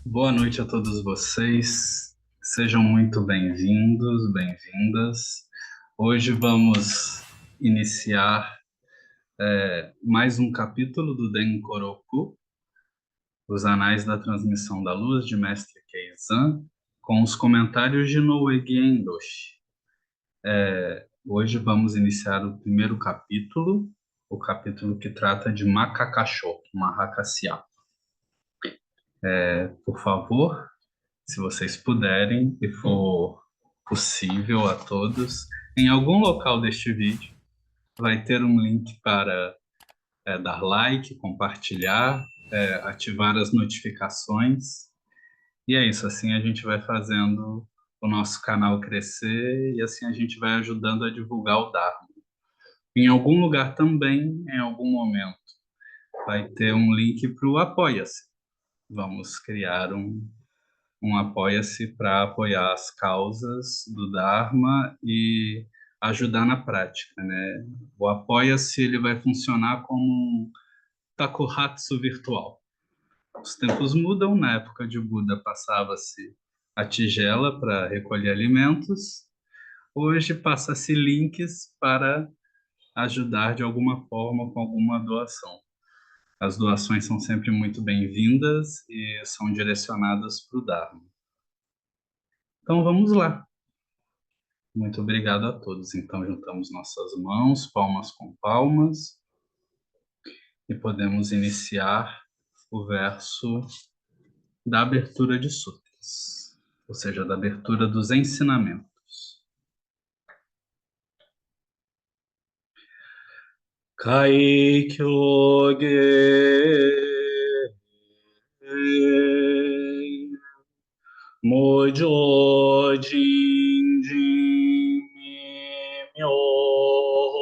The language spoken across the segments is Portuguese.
Boa noite a todos vocês. Sejam muito bem-vindos, bem-vindas. Hoje vamos iniciar mais um capítulo do Denkoroku, Os Anais da Transmissão da Luz, de Mestre Keizan, com os comentários de Noegi Endoshi. Hoje vamos iniciar o primeiro capítulo, o capítulo que trata de Makakasho, Mahakasiá. Por favor, se vocês puderem e for possível a todos, em algum local deste vídeo vai ter um link para dar like, compartilhar, ativar as notificações. E é isso, assim a gente vai fazendo o nosso canal crescer e assim a gente vai ajudando a divulgar o Dharma. Em algum lugar também, em algum momento, vai ter um link para o Apoia-se. Vamos criar um apoia-se para apoiar as causas do Dharma e ajudar na prática, né? O apoia-se ele vai funcionar como um takuhatsu virtual. Os tempos mudam, na época de Buda passava-se a tigela para recolher alimentos, hoje passa-se links para ajudar de alguma forma com alguma doação. As doações são sempre muito bem-vindas e são direcionadas para o Dharma. Então vamos lá. Muito obrigado a todos. Então, juntamos nossas mãos, palmas com palmas, e podemos iniciar o verso da abertura de sutras, ou seja, da abertura dos ensinamentos. Kaikyoge Mojo Jinjin Myoho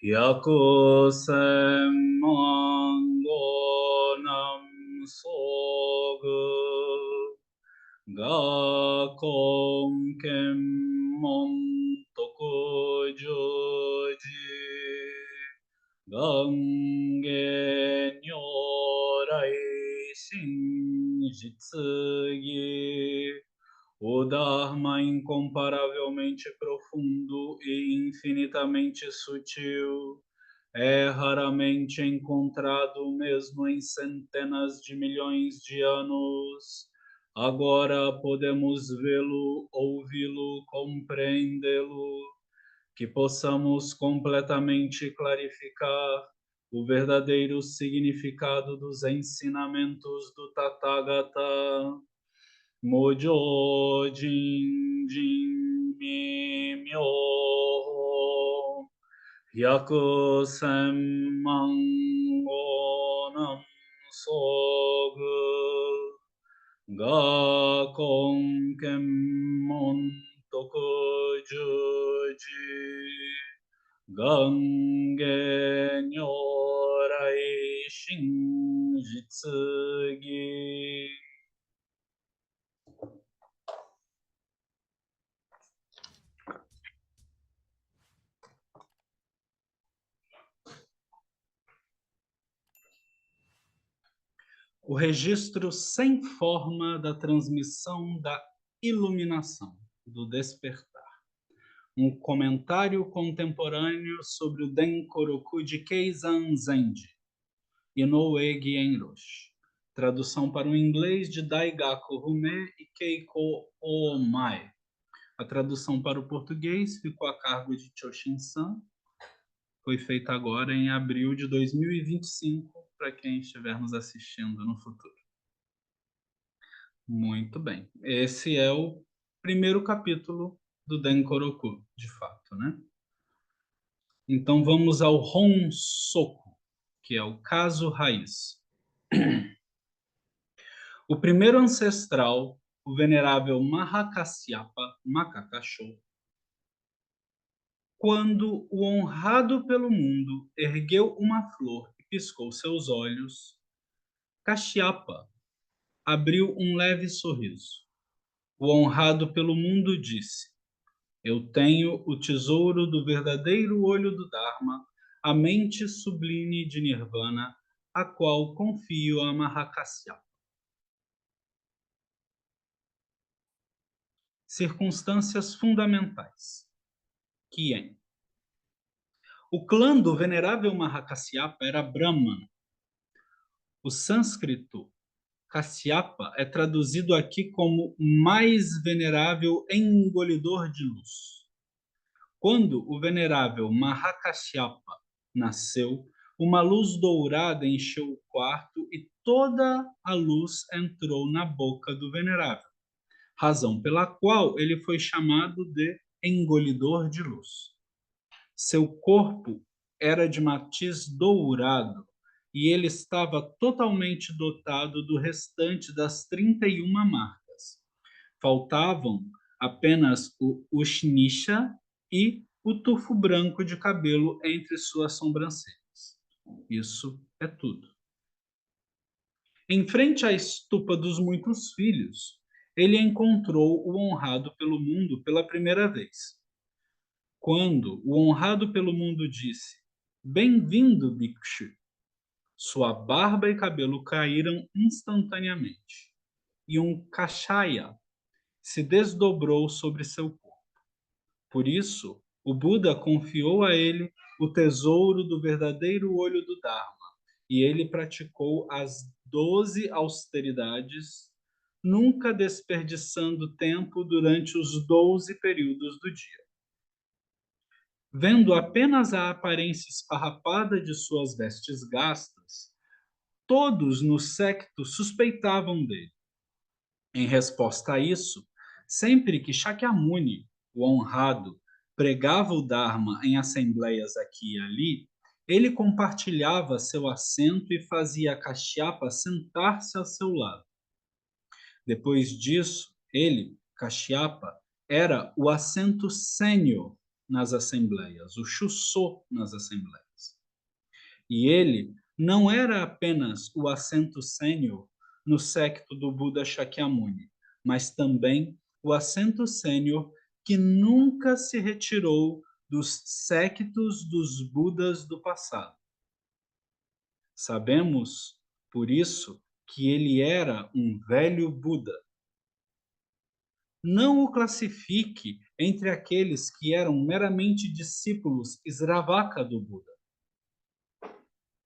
Yakusen Mango Nam Sogu Gakon Kemmon Tokujoji Gange Nyorai Shinjitsugi, o Dharma incomparavelmente profundo e infinitamente sutil é raramente encontrado mesmo em centenas de milhões de anos. Agora podemos vê-lo, ouvi-lo, compreendê-lo, que possamos completamente clarificar o verdadeiro significado dos ensinamentos do Tathagata. Mojo Jinjin Myoho Hyaku Senman Onam Sogu Gakon Kemmon Tokujuji Gange Nyorai Shinjitsugi. O registro sem forma da transmissão da iluminação, do despertar. Um comentário contemporâneo sobre o Denkoroku de Keizan Zenji, Inoue Genroshi. Tradução para o inglês de Daigaku Rume e Keiko Omae. A tradução para o português ficou a cargo de Choshin-san. Foi feita agora em abril de 2025, para quem estiver nos assistindo no futuro. Muito bem. Esse é o primeiro capítulo do Denkoroku, de fato, né? Então vamos ao Honsoku, que é o caso raiz. O primeiro ancestral, o venerável Mahakasyapa Makakasho, quando o honrado pelo mundo ergueu uma flor e piscou seus olhos, Kashyapa abriu um leve sorriso. O honrado pelo mundo disse: eu tenho o tesouro do verdadeiro olho do Dharma, a mente sublime de Nirvana, a qual confio a Mahakasyapa. circunstâncias fundamentais. Quien. O clã do venerável Mahakasyapa era Brahmana. O sânscrito Kasyapa é traduzido aqui como mais venerável engolidor de luz. Quando o venerável Mahakasyapa nasceu, uma luz dourada encheu o quarto e toda a luz entrou na boca do venerável, razão pela qual ele foi chamado de engolidor de luz. Seu corpo era de matiz dourado e ele estava totalmente dotado do restante das 31 marcas. Faltavam apenas o Ushnisha e o tufo branco de cabelo entre suas sobrancelhas. Isso é tudo. Em frente à estupa dos muitos filhos, ele encontrou o honrado pelo mundo pela primeira vez. Quando o honrado pelo mundo disse: "Bem-vindo, Bhikshu", sua barba e cabelo caíram instantaneamente, e um kashaya se desdobrou sobre seu corpo. Por isso, o Buda confiou a ele o tesouro do verdadeiro olho do Dharma, e ele praticou as 12 austeridades, nunca desperdiçando tempo durante os 12 períodos do dia. Vendo apenas a aparência esfarrapada de suas vestes gastas, todos no séquito suspeitavam dele. Em resposta a isso, sempre que Shakyamuni, o honrado, pregava o Dharma em assembleias aqui e ali, ele compartilhava seu assento e fazia Kashyapa sentar-se ao seu lado. Depois disso, ele, Kashyapa, era o assento sênior nas assembleias, o Shuso nas assembleias. E ele não era apenas o assento sênior no séquito do Buda Shakyamuni, mas também o assento sênior que nunca se retirou dos séquitos dos Budas do passado. Sabemos, por isso, que ele era um velho Buda. Não o classifique entre aqueles que eram meramente discípulos Sravaka do Buda.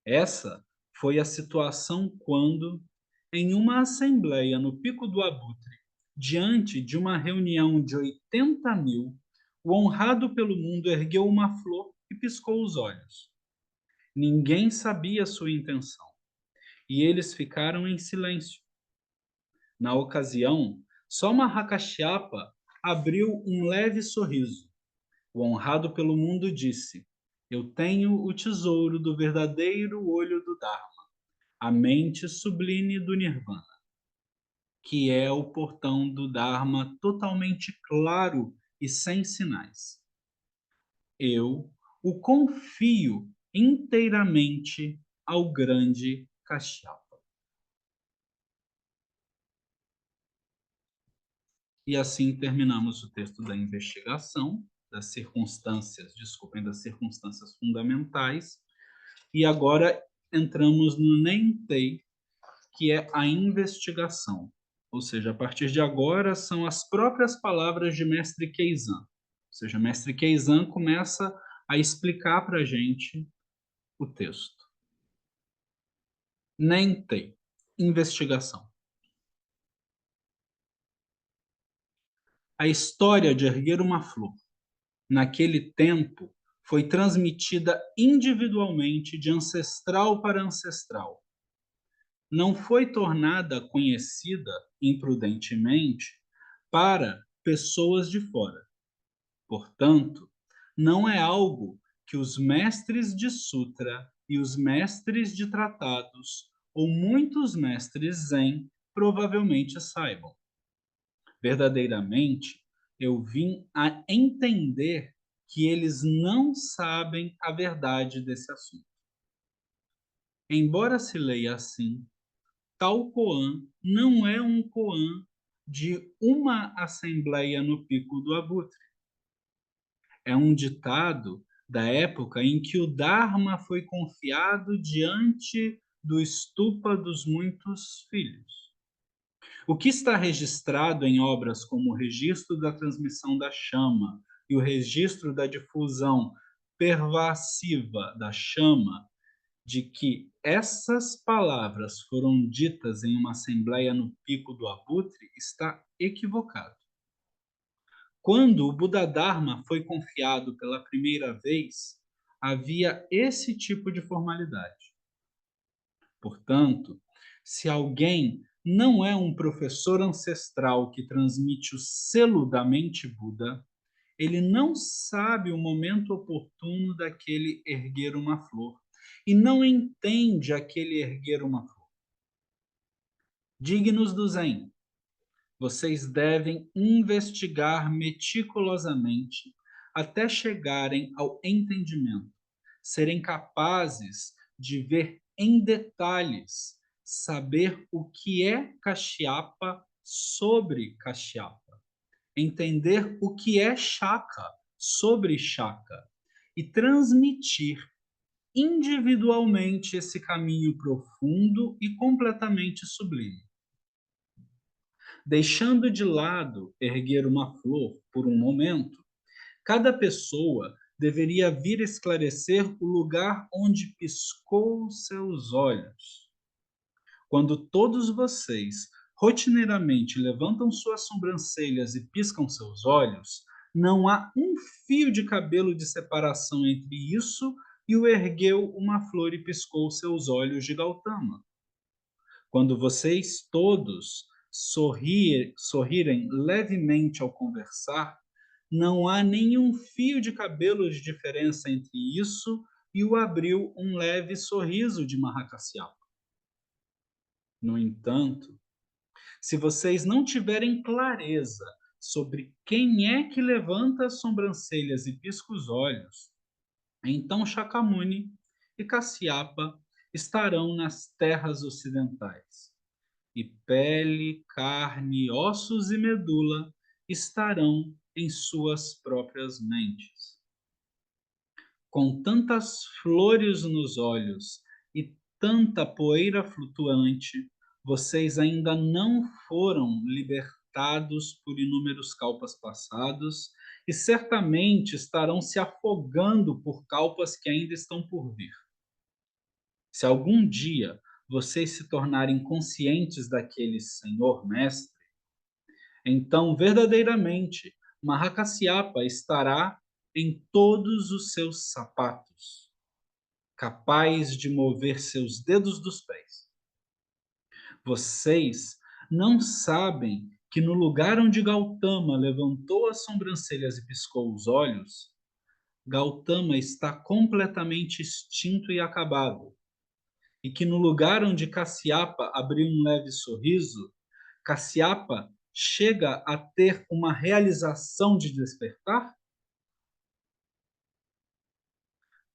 Essa foi a situação quando, em uma assembleia no Pico do Abutre, diante de uma reunião de 80.000, o honrado pelo mundo ergueu uma flor e piscou os olhos. Ninguém sabia sua intenção, e eles ficaram em silêncio. Na ocasião, só Mahakasyapa abriu um leve sorriso. O honrado pelo mundo disse: "Eu tenho o tesouro do verdadeiro olho do Dharma, a mente sublime do Nirvana, que é o portão do Dharma totalmente claro e sem sinais. Eu o confio inteiramente ao grande Kashyapa." E assim terminamos o texto da investigação, das circunstâncias fundamentais. E agora entramos no Nentei, que é a investigação. Ou seja, a partir de agora são as próprias palavras de Mestre Keizan. Ou seja, Mestre Keizan começa a explicar para a gente o texto. Nentei, investigação. A história de erguer uma flor, naquele tempo, foi transmitida individualmente de ancestral para ancestral. Não foi tornada conhecida imprudentemente para pessoas de fora. Portanto, não é algo que os mestres de sutra e os mestres de tratados ou muitos mestres zen provavelmente saibam. Verdadeiramente, eu vim a entender que eles não sabem a verdade desse assunto. Embora se leia assim, tal koan não é um koan de uma assembleia no Pico do Abutre. É um ditado da época em que o Dharma foi confiado diante do estupa dos muitos filhos. O que está registrado em obras como o registro da transmissão da chama e o registro da difusão pervasiva da chama, de que essas palavras foram ditas em uma assembleia no Pico do Abutre, está equivocado. Quando o Buda Dharma foi confiado pela primeira vez, havia esse tipo de formalidade. Portanto, se alguém não é um professor ancestral que transmite o selo da mente Buda, ele não sabe o momento oportuno daquele erguer uma flor e não entende aquele erguer uma flor. Dignos do Zen, vocês devem investigar meticulosamente até chegarem ao entendimento, serem capazes de ver em detalhes, saber o que é Kashyapa sobre Kashyapa, entender o que é Shaka sobre Shaka e transmitir individualmente esse caminho profundo e completamente sublime. Deixando de lado erguer uma flor por um momento, cada pessoa deveria vir esclarecer o lugar onde piscou seus olhos. Quando todos vocês rotineiramente levantam suas sobrancelhas e piscam seus olhos, não há um fio de cabelo de separação entre isso e o ergueu uma flor e piscou seus olhos de Gautama. Quando vocês todos sorrirem levemente ao conversar, não há nenhum fio de cabelo de diferença entre isso e o abriu um leve sorriso de Mahakasyapa. No entanto, se vocês não tiverem clareza sobre quem é que levanta as sobrancelhas e pisca os olhos, então Shakyamuni e Kasyapa estarão nas terras ocidentais. E pele, carne, ossos e medula estarão em suas próprias mentes. Com tantas flores nos olhos e tanta poeira flutuante, vocês ainda não foram libertados por inúmeros kalpas passados e certamente estarão se afogando por kalpas que ainda estão por vir. Se algum dia vocês se tornarem conscientes daquele Senhor Mestre, então verdadeiramente Mahakasyapa estará em todos os seus sapatos, capaz de mover seus dedos dos pés. Vocês não sabem que no lugar onde Gautama levantou as sobrancelhas e piscou os olhos, Gautama está completamente extinto e acabado, e que no lugar onde Kasyapa abriu um leve sorriso, Kasyapa chega a ter uma realização de despertar?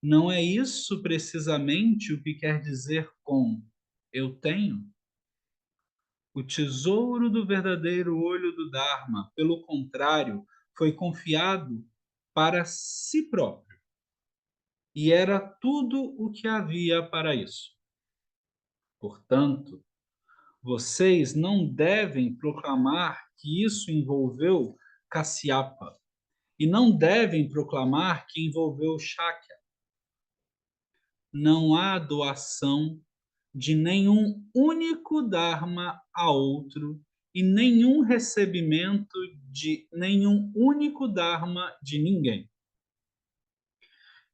Não é isso precisamente o que quer dizer com eu tenho? O tesouro do verdadeiro olho do Dharma, pelo contrário, foi confiado para si próprio. E era tudo o que havia para isso. Portanto, vocês não devem proclamar que isso envolveu Kasyapa e não devem proclamar que envolveu Shakya. Não há doação de nenhum único Dharma a outro e nenhum recebimento de nenhum único Dharma de ninguém.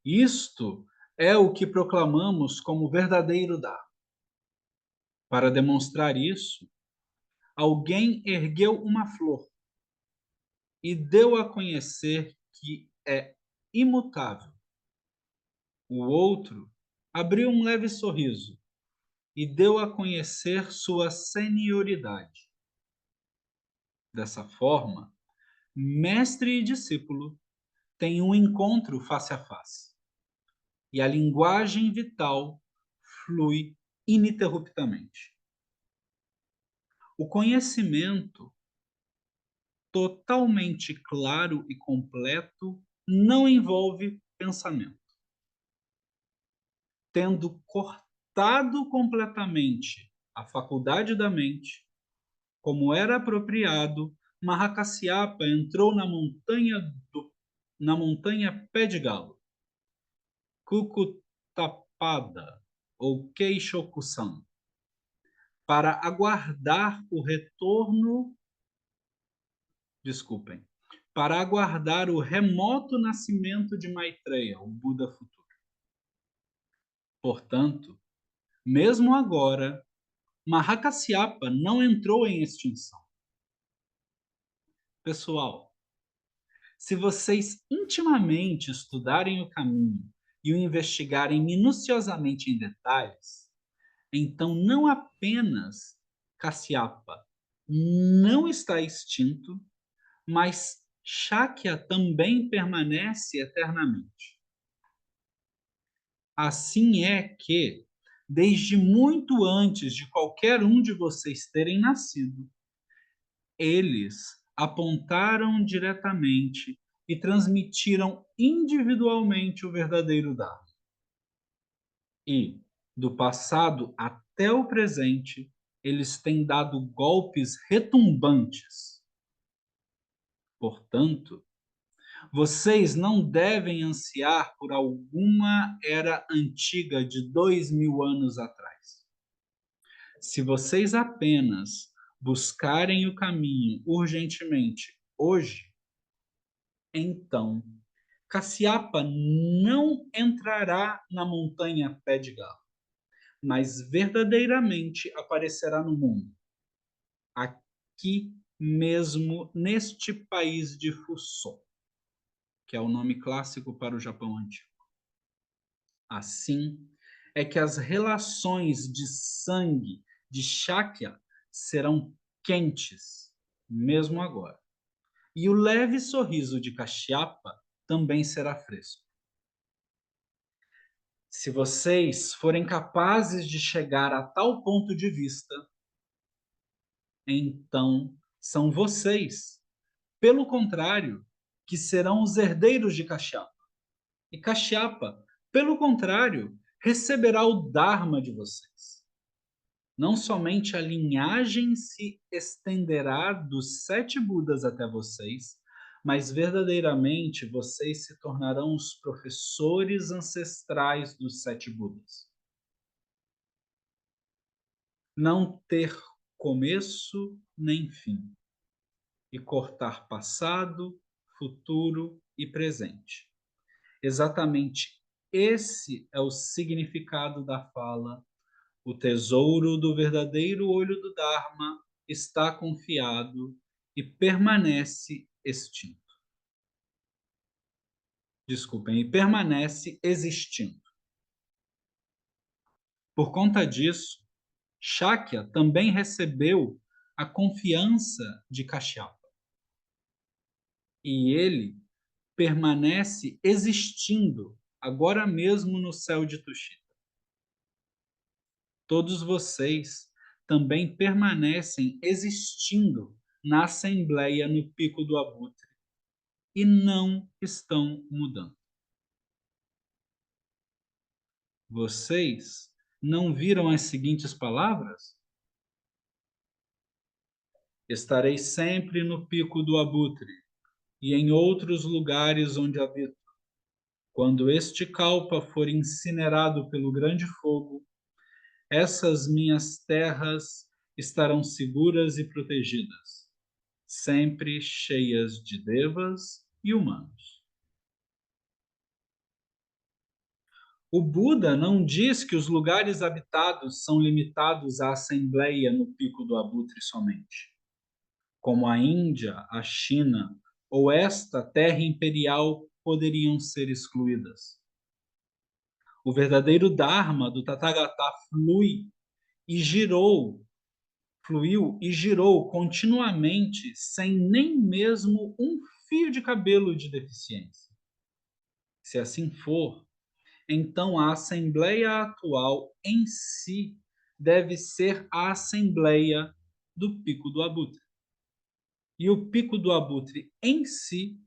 Isto é o que proclamamos como verdadeiro Dharma. Para demonstrar isso, alguém ergueu uma flor e deu a conhecer que é imutável. O outro abriu um leve sorriso e deu a conhecer sua senioridade. Dessa forma, mestre e discípulo têm um encontro face a face, e a linguagem vital flui ininterruptamente. O conhecimento totalmente claro e completo não envolve pensamento. Tendo cortado completamente a faculdade da mente, Como era apropriado, Mahakasyapa entrou na montanha Pé de Galo, Kukutapada, ou Keishoku-san, para aguardar o retorno, desculpem, para aguardar o remoto nascimento de Maitreya, o Buda futuro. Portanto, mesmo agora, Mahakasyapa não entrou em extinção. Pessoal, se vocês intimamente estudarem o caminho e o investigarem minuciosamente em detalhes, então não apenas Kasyapa não está extinto, mas Shakya também permanece eternamente. Assim é que, desde muito antes de qualquer um de vocês terem nascido, eles apontaram diretamente e transmitiram individualmente o verdadeiro Dharma. E, do passado até o presente, eles têm dado golpes retumbantes. Portanto, vocês não devem ansiar por alguma era antiga de 2000 anos atrás. Se vocês apenas buscarem o caminho urgentemente hoje, então Kasyapa não entrará na montanha Pé de Galo, mas verdadeiramente aparecerá no mundo, aqui mesmo neste país de Fusô, que é o nome clássico para o Japão antigo. Assim é que as relações de sangue de Shakya serão quentes, mesmo agora. E o leve sorriso de Kashyapa também será fresco. Se vocês forem capazes de chegar a tal ponto de vista, então são vocês, pelo contrário, que serão os herdeiros de Kashyapa. E Kashyapa, pelo contrário, receberá o Dharma de vocês. Não somente a linhagem se estenderá dos 7 Budas até vocês, mas verdadeiramente vocês se tornarão os professores ancestrais dos 7 Budas. Não ter começo nem fim, e cortar passado, futuro e presente. Exatamente esse é o significado da fala: o tesouro do verdadeiro olho do Dharma está confiado e permanece extinto. Desculpem, e permanece existindo. Por conta disso, Shakya também recebeu a confiança de Kashyapa. E ele permanece existindo agora mesmo no céu de Tushita. Todos vocês também permanecem existindo na Assembleia no Pico do Abutre e não estão mudando. Vocês não viram as seguintes palavras? Estarei sempre no Pico do Abutre e em outros lugares onde habito. Quando este kalpa for incinerado pelo grande fogo, essas minhas terras estarão seguras e protegidas, sempre cheias de devas e humanos. O Buda não diz que os lugares habitados são limitados à Assembleia no Pico do Abutre somente, como a Índia, a China ou esta terra imperial poderiam ser excluídas. O verdadeiro Dharma do Tathagata fluiu e girou continuamente sem nem mesmo um fio de cabelo de deficiência. Se assim for, então a Assembleia atual em si deve ser a Assembleia do Pico do Abutre. E o Pico do Abutre em si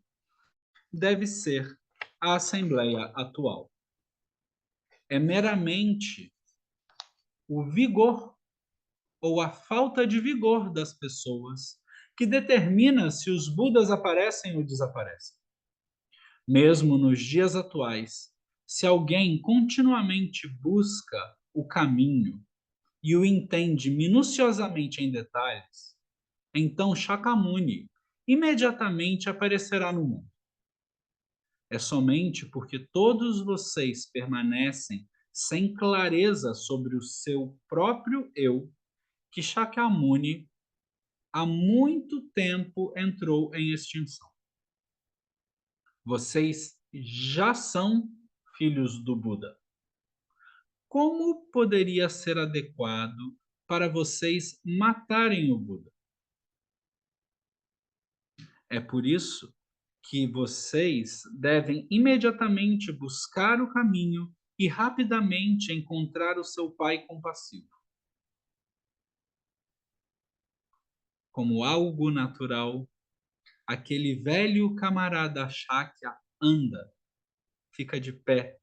deve ser a Assembleia atual. É meramente o vigor ou a falta de vigor das pessoas que determina se os Budas aparecem ou desaparecem. Mesmo nos dias atuais, se alguém continuamente busca o caminho e o entende minuciosamente em detalhes, então Shakyamuni imediatamente aparecerá no mundo. É somente porque todos vocês permanecem sem clareza sobre o seu próprio eu que Shakyamuni há muito tempo entrou em extinção. Vocês já são filhos do Buda. Como poderia ser adequado para vocês matarem o Buda? É por isso que vocês devem imediatamente buscar o caminho e rapidamente encontrar o seu pai compassivo. Como algo natural, aquele velho camarada Shakya anda, fica de pé,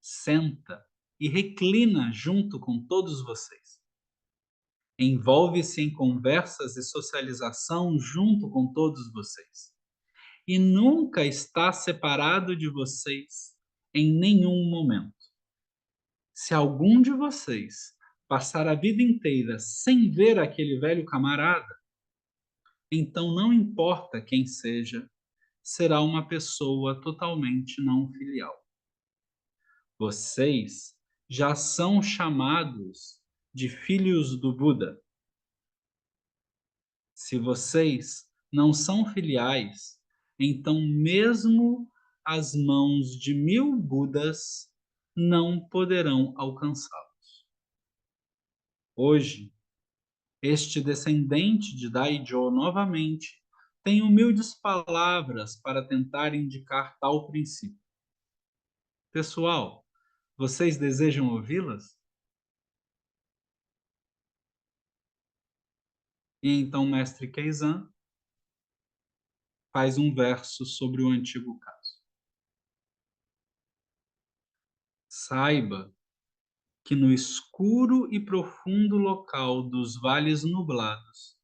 senta e reclina junto com todos vocês. Envolve-se em conversas e socialização junto com todos vocês. E nunca está separado de vocês em nenhum momento. Se algum de vocês passar a vida inteira sem ver aquele velho camarada, então não importa quem seja, será uma pessoa totalmente não filial. Vocês já são chamados de filhos do Buda. Se vocês não são filiais, então mesmo as mãos de 1000 Budas não poderão alcançá-los. Hoje, este descendente de Daijo novamente tem humildes palavras para tentar indicar tal princípio. Pessoal, vocês desejam ouvi-las? E então Mestre Keizan faz um verso sobre o antigo caso. Saiba que no escuro e profundo local dos vales nublados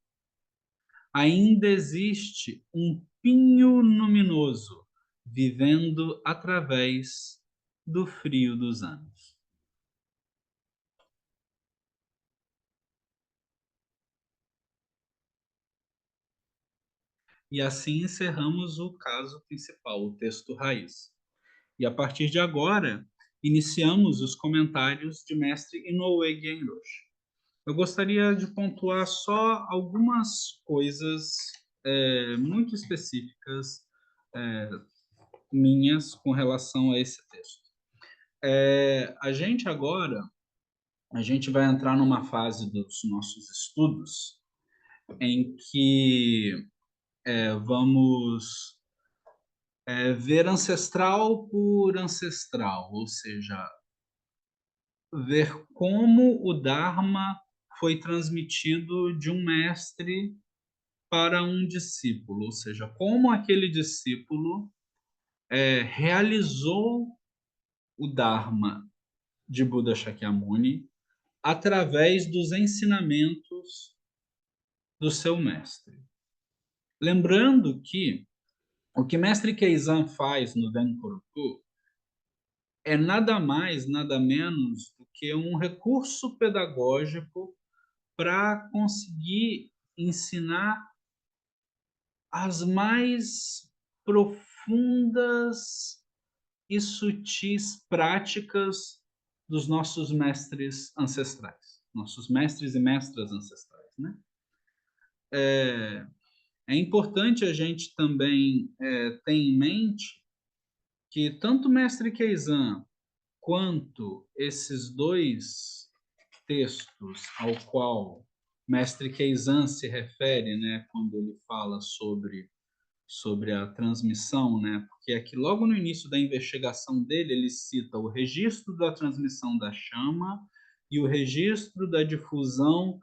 ainda existe um pinho luminoso vivendo através do frio dos anos. E assim encerramos o caso principal, o texto raiz. E a partir de agora, iniciamos os comentários de Mestre Inoue Genroshi. Eu gostaria de pontuar só algumas coisas muito específicas é, minhas com relação a esse texto. A gente vai entrar numa fase dos nossos estudos em que vamos ver ancestral por ancestral, ou seja, ver como o Dharma foi transmitido de um mestre para um discípulo, ou seja, como aquele discípulo realizou o Dharma de Buda Shakyamuni através dos ensinamentos do seu mestre. Lembrando que o que Mestre Keizan faz no Denkoku é nada mais, nada menos do que um recurso pedagógico para conseguir ensinar as mais profundas e sutis práticas dos nossos mestres ancestrais, nossos mestres e mestras ancestrais, né? É importante a gente também ter em mente que tanto o mestre Keizan quanto esses dois textos ao qual mestre Keizan se refere, né, quando ele fala sobre a transmissão, né? Porque aqui logo no início da investigação dele, ele cita o registro da transmissão da chama e o registro da difusão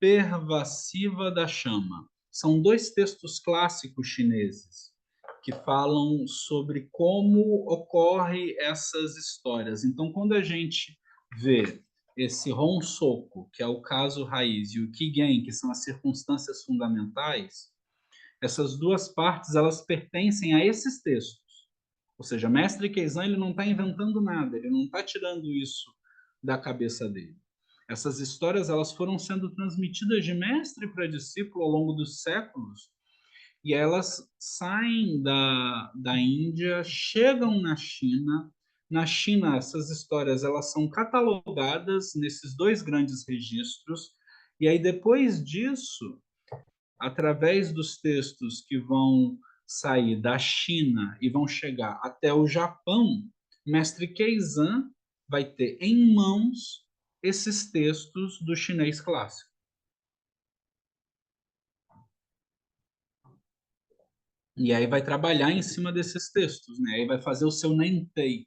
pervasiva da chama. São dois textos clássicos chineses que falam sobre como ocorre essas histórias. Então, quando a gente vê esse Honsoku, que é o caso raiz, e o Kigen, que são as circunstâncias fundamentais, essas duas partes elas pertencem a esses textos. Ou seja, Mestre Keizan ele não está inventando nada, ele não está tirando isso da cabeça dele. Essas histórias elas foram sendo transmitidas de mestre para discípulo ao longo dos séculos e elas saem da Índia, chegam na China. Na China, essas histórias elas são catalogadas nesses dois grandes registros, e aí depois disso, através dos textos que vão sair da China e vão chegar até o Japão, Mestre Keizan vai ter em mãos esses textos do chinês clássico. E aí vai trabalhar em cima desses textos, né? Aí vai fazer o seu Nentei,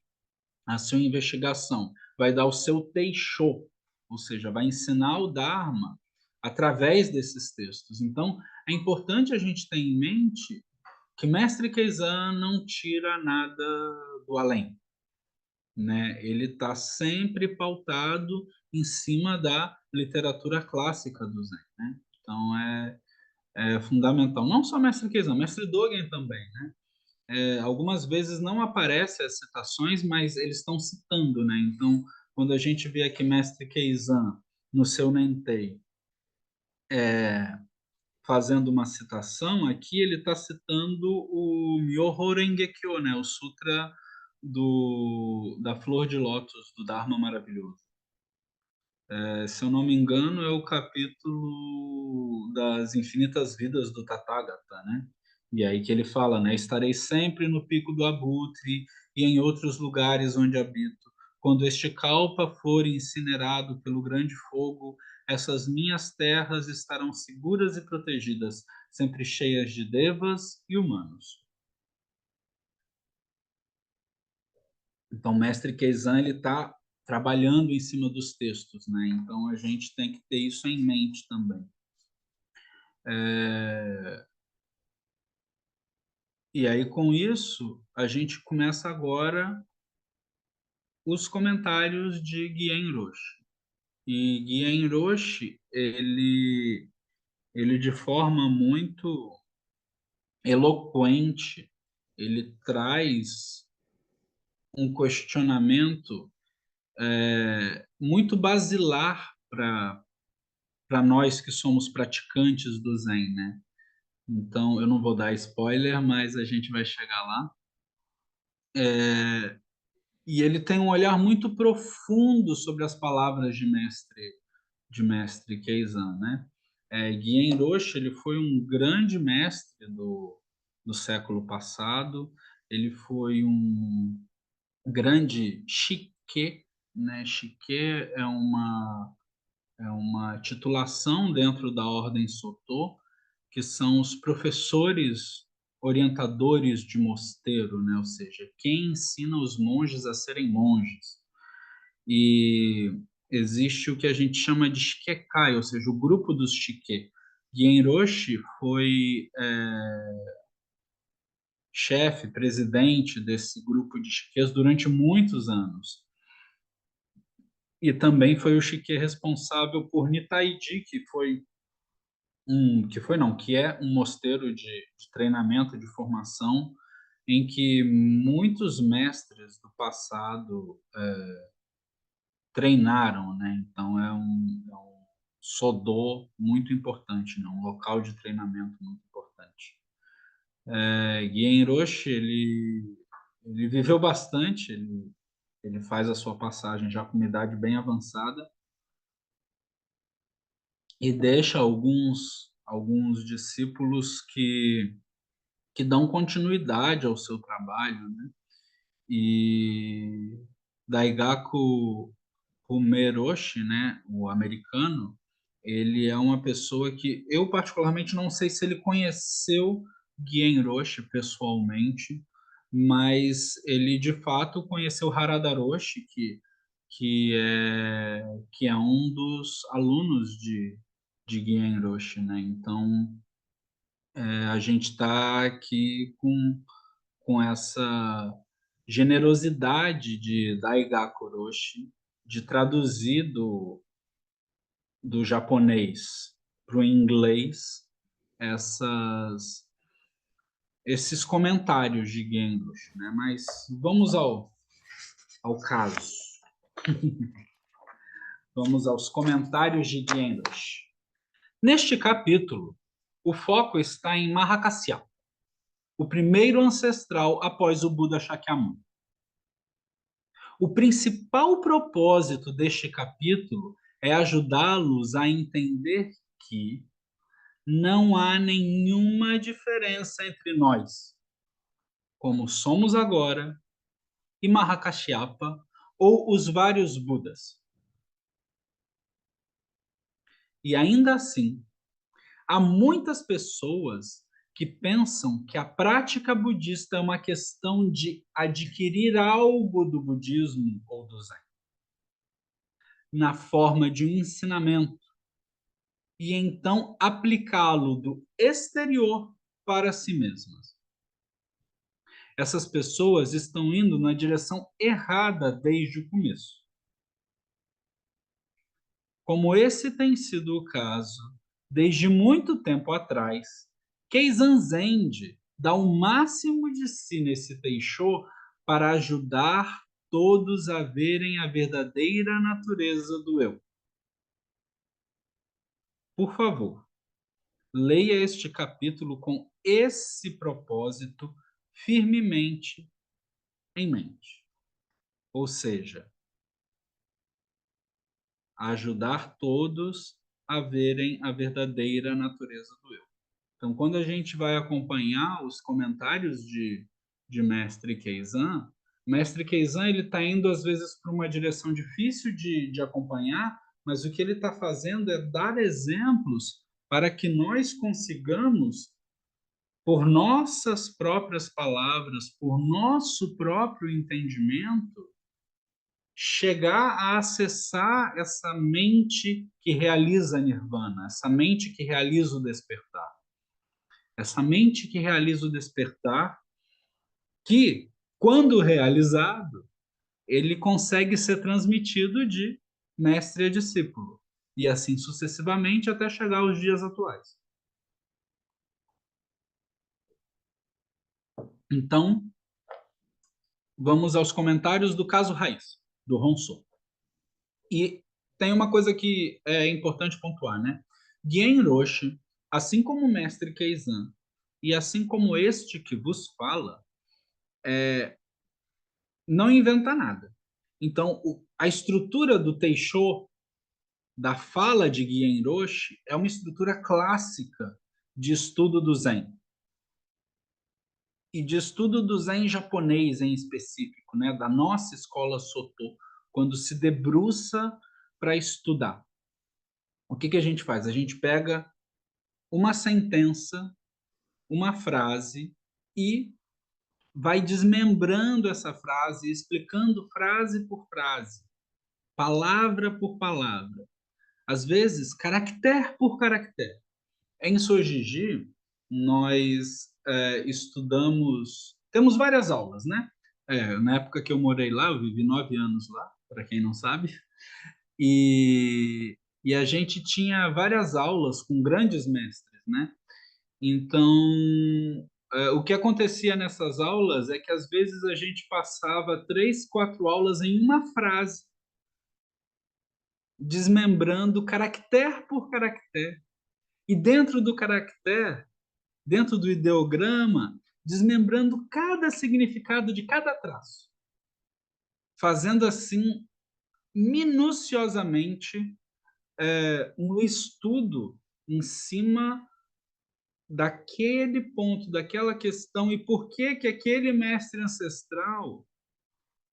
a sua investigação, vai dar o seu Teisho, ou seja, vai ensinar o Dharma através desses textos. Então, é importante a gente ter em mente que Mestre Keizan não tira nada do além, né? Ele está sempre pautado em cima da literatura clássica do Zen, né? Então, é fundamental. Não só Mestre Keizan, Mestre Dogen também, né? Algumas vezes não aparecem as citações, mas eles estão citando, né? Então, quando a gente vê aqui Mestre Keizan no seu Nentei fazendo uma citação, aqui ele está citando o Myoho Renge Kyo, né? O Sutra da Flor de Lótus, do Dharma Maravilhoso. Se eu não me engano, é o capítulo das infinitas vidas do Tathagata, né? E aí que ele fala, né? Estarei sempre no pico do Abutre e em outros lugares onde habito. Quando este kalpa for incinerado pelo grande fogo, essas minhas terras estarão seguras e protegidas, sempre cheias de devas e humanos. Então, o mestre Keizan ele está trabalhando em cima dos textos, né? Então, a gente tem que ter isso em mente também. E aí, com isso, a gente começa agora os comentários de Guien Roche. E Guien Roche, ele de forma muito eloquente, ele traz um questionamento muito basilar para nós que somos praticantes do Zen, né? Então, eu não vou dar spoiler, mas a gente vai chegar lá. E ele tem um olhar muito profundo sobre as palavras de mestre Keizan, né? Guien Roche, ele foi um grande mestre do século passado. Ele foi um grande shikke, né? Shikke é uma titulação dentro da ordem Soto, que são os professores orientadores de mosteiro, né? Ou seja, quem ensina os monges a serem monges. E existe o que a gente chama de Shikekai, ou seja, o grupo dos Shike. Genroshi foi chefe, presidente desse grupo de Shikes durante muitos anos. E também foi o Shike responsável por Nitaiji, que é um mosteiro de treinamento, de formação, em que muitos mestres do passado treinaram, né? Então é um sodô muito importante, né? Um local de treinamento muito importante. Guien Roche, ele viveu bastante, ele faz a sua passagem já com uma idade bem avançada e deixa alguns discípulos que dão continuidade ao seu trabalho, né? E Daigaku Umeroshi, né, o americano, ele é uma pessoa que eu particularmente não sei se ele conheceu Guien Roshi pessoalmente, mas ele de fato conheceu Harada Roshi, que é um dos alunos de Guien Roshi, né? Então a gente está aqui com essa generosidade de Daigaku Roshi de traduzir do japonês para o inglês esses comentários de Genroshi, né? Mas vamos ao caso. Vamos aos comentários de Genroshi. Neste capítulo, o foco está em Mahakasyapa, o primeiro ancestral após o Buda Shakyamuni. O principal propósito deste capítulo é ajudá-los a entender que não há nenhuma diferença entre nós, como somos agora, e Mahakasyapa ou os vários Budas. E ainda assim, há muitas pessoas que pensam que a prática budista é uma questão de adquirir algo do budismo ou do Zen, na forma de um ensinamento, e então aplicá-lo do exterior para si mesmas. Essas pessoas estão indo na direção errada desde o começo. Como esse tem sido o caso desde muito tempo atrás, Keizan Zenji dá o máximo de si nesse Teisho para ajudar todos a verem a verdadeira natureza do eu. Por favor, leia este capítulo com esse propósito firmemente em mente. Ou seja, ajudar todos a verem a verdadeira natureza do eu. Então, quando a gente vai acompanhar os comentários de Mestre Keizan ele está indo às vezes para uma direção difícil de acompanhar, mas o que ele está fazendo é dar exemplos para que nós consigamos, por nossas próprias palavras, por nosso próprio entendimento, chegar a acessar essa mente que realiza Nirvana, essa mente que realiza o despertar. Essa mente que realiza o despertar, que, quando realizado, ele consegue ser transmitido de mestre a discípulo, e assim sucessivamente até chegar aos dias atuais. Então, vamos aos comentários do caso raiz, do Honsou. E tem uma coisa que é importante pontuar, né? Genroshi, assim como o mestre Keizan, e assim como este que vos fala, não inventa nada. Então, a estrutura do Teisho, da fala de Genroshi, é uma estrutura clássica de estudo do Zen. E de estudo do Zen japonês em específico, né? Da nossa escola Soto, quando se debruça para estudar. O que a gente faz? A gente pega uma sentença, uma frase e vai desmembrando essa frase, explicando frase por frase, palavra por palavra, às vezes caractere por caractere. Em Sojiji, nós estudamos, temos várias aulas, né? Na época que eu morei lá, eu vivi 9 anos lá, para quem não sabe, e a gente tinha várias aulas com grandes mestres, né? Então, o que acontecia nessas aulas é que às vezes a gente passava 3, 4 aulas em uma frase, desmembrando caractere por caractere. E dentro do caractere, dentro do ideograma, desmembrando cada significado de cada traço. Fazendo assim, minuciosamente, um estudo em cima daquele ponto, daquela questão e por que que aquele mestre ancestral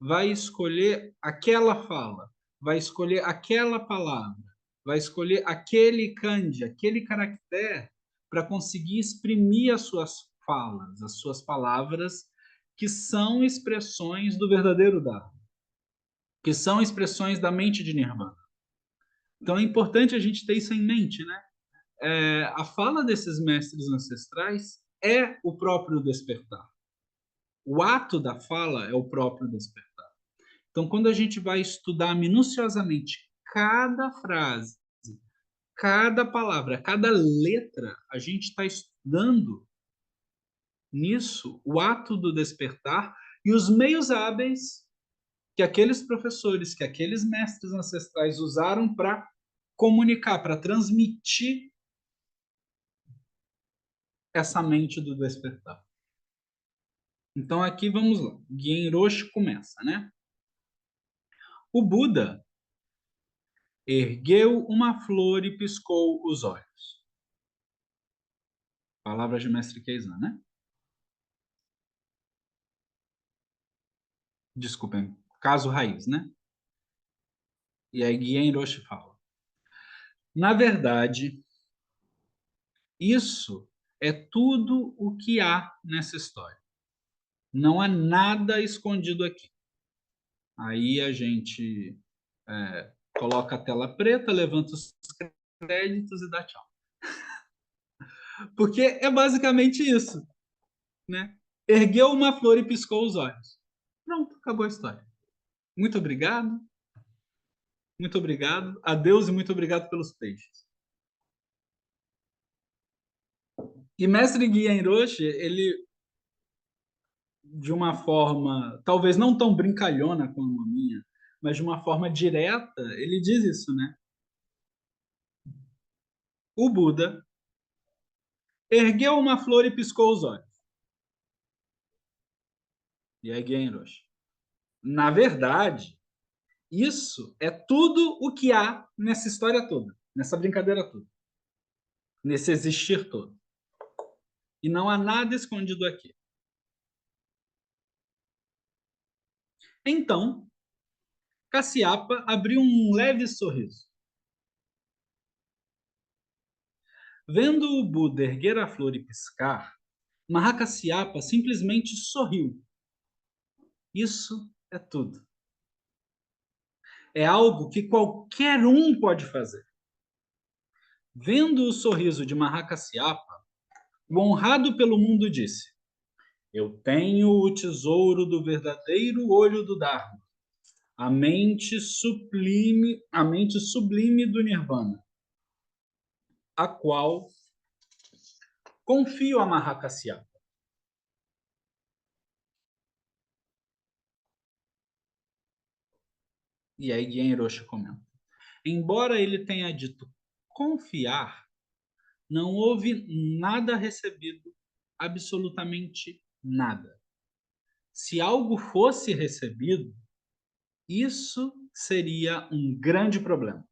vai escolher aquela fala, vai escolher aquela palavra, vai escolher aquele kanji, aquele caractere para conseguir exprimir as suas falas, as suas palavras, que são expressões do verdadeiro Dharma, que são expressões da mente de Nirvana. Então é importante a gente ter isso em mente, né? A fala desses mestres ancestrais é o próprio despertar. O ato da fala é o próprio despertar. Então, quando a gente vai estudar minuciosamente cada frase, cada palavra, cada letra, a gente está estudando nisso o ato do despertar e os meios hábeis que aqueles professores, que aqueles mestres ancestrais usaram para comunicar, para transmitir essa mente do despertar. Então aqui vamos lá. Genroshi começa, né? O Buda ergueu uma flor e piscou os olhos. Palavras de Mestre Keizan, né? Desculpem, caso raiz, né? E aí Genroshi fala: na verdade, isso é tudo o que há nessa história. Não há nada escondido aqui. Aí a gente coloca a tela preta, levanta os créditos e dá tchau. Porque é basicamente isso, né? Ergueu uma flor e piscou os olhos. Pronto, acabou a história. Muito obrigado. Muito obrigado. Adeus e muito obrigado pelos peixes. E Mestre Guia Hiroshi, ele, de uma forma, talvez não tão brincalhona como a minha, mas de uma forma direta, ele diz isso, né? O Buda ergueu uma flor e piscou os olhos. E aí, Guia Hiroshi. Na verdade, isso é tudo o que há nessa história toda, nessa brincadeira toda, nesse existir todo. E não há nada escondido aqui. Então, Cassiapa abriu um leve sorriso. Vendo o Buda erguer a flor e piscar, Mahakasyapa simplesmente sorriu. Isso é tudo. É algo que qualquer um pode fazer. Vendo o sorriso de Mahakasyapa, o honrado pelo mundo disse: eu tenho o tesouro do verdadeiro olho do Dharma, a mente sublime do Nirvana, a qual confio a Mahakasyapa. E aí Genroshi comenta. Embora ele tenha dito confiar, não houve nada recebido, absolutamente nada. Se algo fosse recebido, isso seria um grande problema.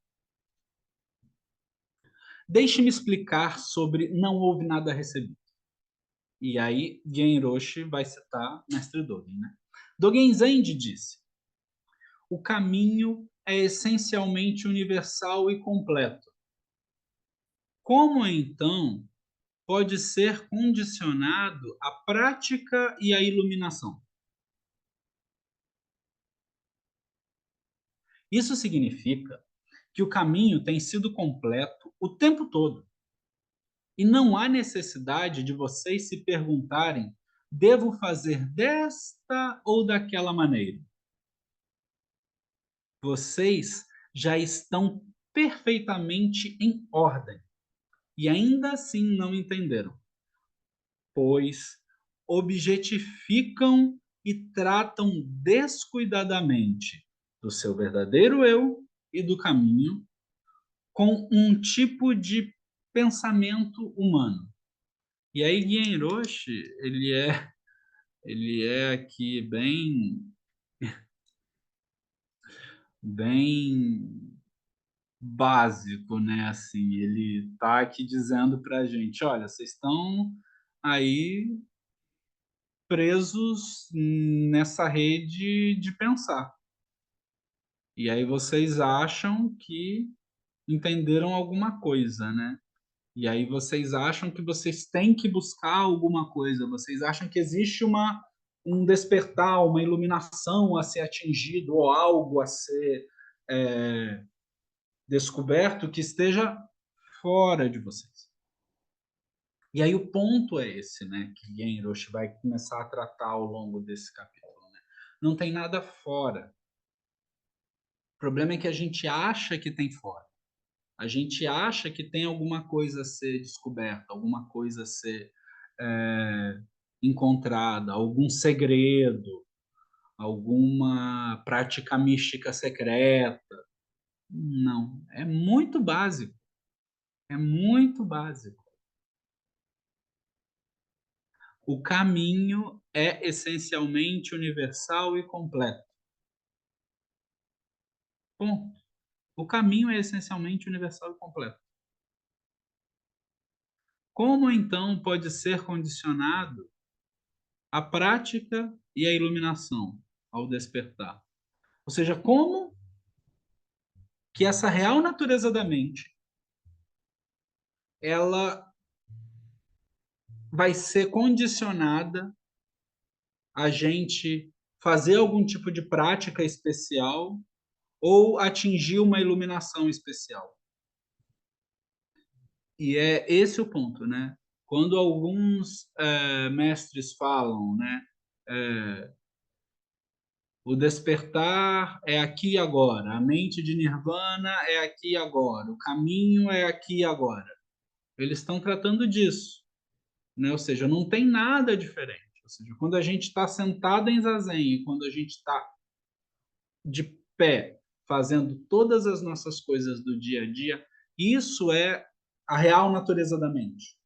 Deixe-me explicar sobre não houve nada recebido. E aí Genroshi vai citar Mestre Dogen, né? Dogen Zenji disse: o caminho é essencialmente universal e completo. Como então pode ser condicionado à prática e à iluminação? Isso significa que o caminho tem sido completo o tempo todo. E não há necessidade de vocês se perguntarem: devo fazer desta ou daquela maneira? Vocês já estão perfeitamente em ordem e ainda assim não entenderam, pois objetificam e tratam descuidadamente do seu verdadeiro eu e do caminho com um tipo de pensamento humano. E aí Genroshi, ele é aqui bem básico, né? Assim, ele tá aqui dizendo pra gente, olha, vocês estão aí presos nessa rede de pensar. E aí vocês acham que entenderam alguma coisa, né? E aí vocês acham que vocês têm que buscar alguma coisa, vocês acham que existe um despertar, uma iluminação a ser atingido ou algo a ser é, descoberto que esteja fora de vocês. E aí o ponto é esse, né, que Genroshi vai começar a tratar ao longo desse capítulo, né? Não tem nada fora. problema é que a gente acha que tem fora. A gente acha que tem alguma coisa a ser descoberta, alguma coisa a ser é, encontrada, algum segredo, alguma prática mística secreta. Não, é muito básico. É muito básico. O caminho é essencialmente universal e completo. Ponto. O caminho é essencialmente universal e completo. Como então pode ser condicionado a prática e a iluminação ao despertar? Ou seja, como que essa real natureza da mente ela vai ser condicionada a gente fazer algum tipo de prática especial ou atingir uma iluminação especial. E é esse o ponto, né? Quando alguns mestres falam, né? O despertar é aqui e agora, a mente de Nirvana é aqui e agora, o caminho é aqui e agora. Eles estão tratando disso, né? Ou seja, não tem nada diferente. Ou seja, quando a gente está sentado em zazen e quando a gente está de pé, fazendo todas as nossas coisas do dia a dia, isso é a real natureza da mente.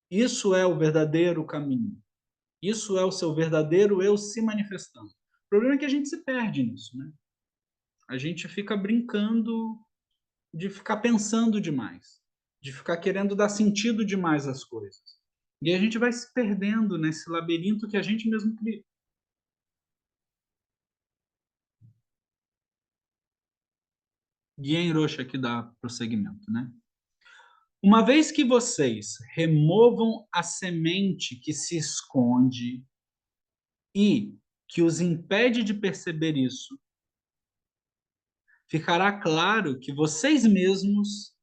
Isso é o verdadeiro caminho. Isso é o seu verdadeiro eu se manifestando. O problema é que a gente se perde nisso, né? A gente fica brincando de ficar pensando demais, de ficar querendo dar sentido demais às coisas. E a gente vai se perdendo nesse labirinto que a gente mesmo cria. Guien Rocha aqui dá prosseguimento, né? Uma vez que vocês removam a semente que se esconde e que os impede de perceber isso, ficará claro que vocês mesmos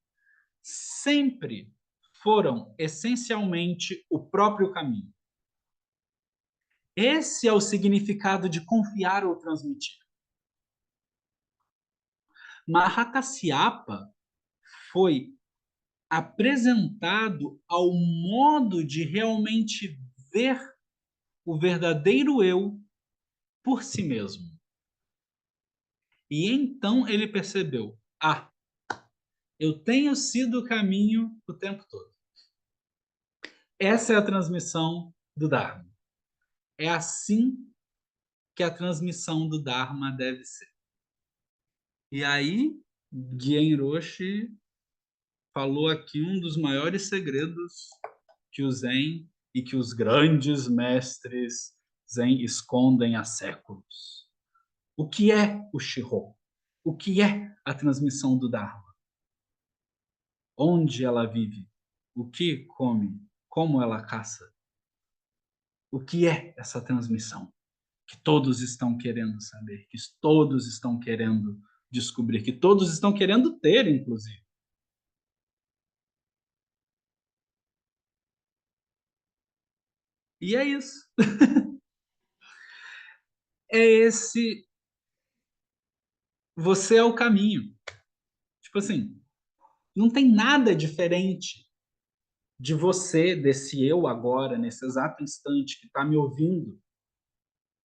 sempre foram essencialmente o próprio caminho. Esse é o significado de confiar ou transmitir. Mahakasyapa foi apresentado ao modo de realmente ver o verdadeiro eu por si mesmo. E então ele percebeu: ah, eu tenho sido o caminho o tempo todo. Essa é a transmissão do Dharma. É assim que a transmissão do Dharma deve ser. E aí, Gen Roshi falou aqui um dos maiores segredos que o Zen e que os grandes mestres Zen escondem há séculos. O que é o Shiho? O que é a transmissão do Dharma? Onde ela vive? O que come? Como ela caça? O que é essa transmissão? Que todos estão querendo saber, que todos estão querendo descobrir, que todos estão querendo ter, inclusive. E é isso. É esse. Você é o caminho. Tipo assim, não tem nada diferente de você, desse eu agora, nesse exato instante que está me ouvindo,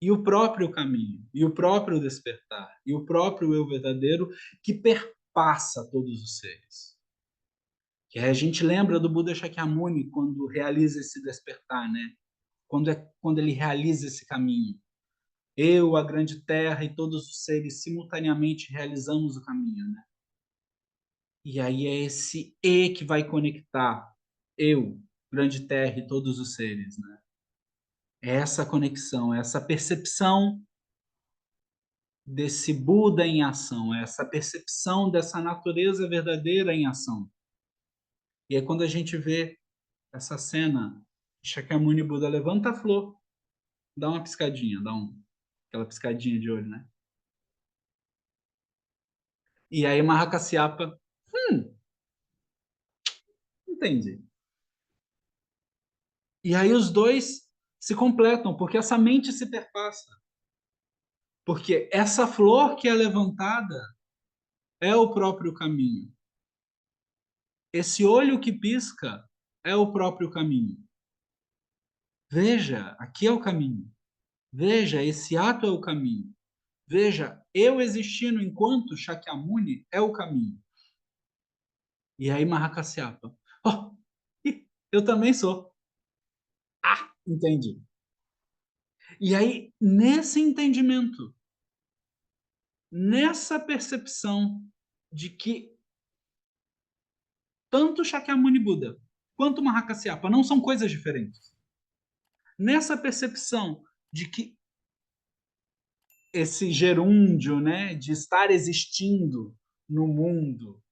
e o próprio caminho, e o próprio despertar, e o próprio eu verdadeiro que perpassa todos os seres. Que a gente lembra do Buda Shakyamuni quando realiza esse despertar, né? Quando ele realiza esse caminho. Eu, a grande terra e todos os seres simultaneamente realizamos o caminho, né? E aí é esse E que vai conectar eu, grande terra e todos os seres, né? É essa conexão, é essa percepção desse Buda em ação, é essa percepção dessa natureza verdadeira em ação. E é quando a gente vê essa cena, Shakyamuni Buda levanta a flor, dá uma piscadinha, aquela piscadinha de olho, né? E aí Mahakasyapa, entendi. E aí os dois se completam, porque essa mente se perpassa. Porque essa flor que é levantada é o próprio caminho. Esse olho que pisca é o próprio caminho. Veja, aqui é o caminho. Veja, esse ato é o caminho. Veja, eu existindo enquanto Shakyamuni é o caminho. E aí Mahakasyapa, oh, eu também sou. Ah, entendi. E aí, nesse entendimento, nessa percepção de que tanto Shakyamuni Buda quanto Mahakasyapa não são coisas diferentes. Nessa percepção de que esse gerúndio, né, de estar existindo no mundo,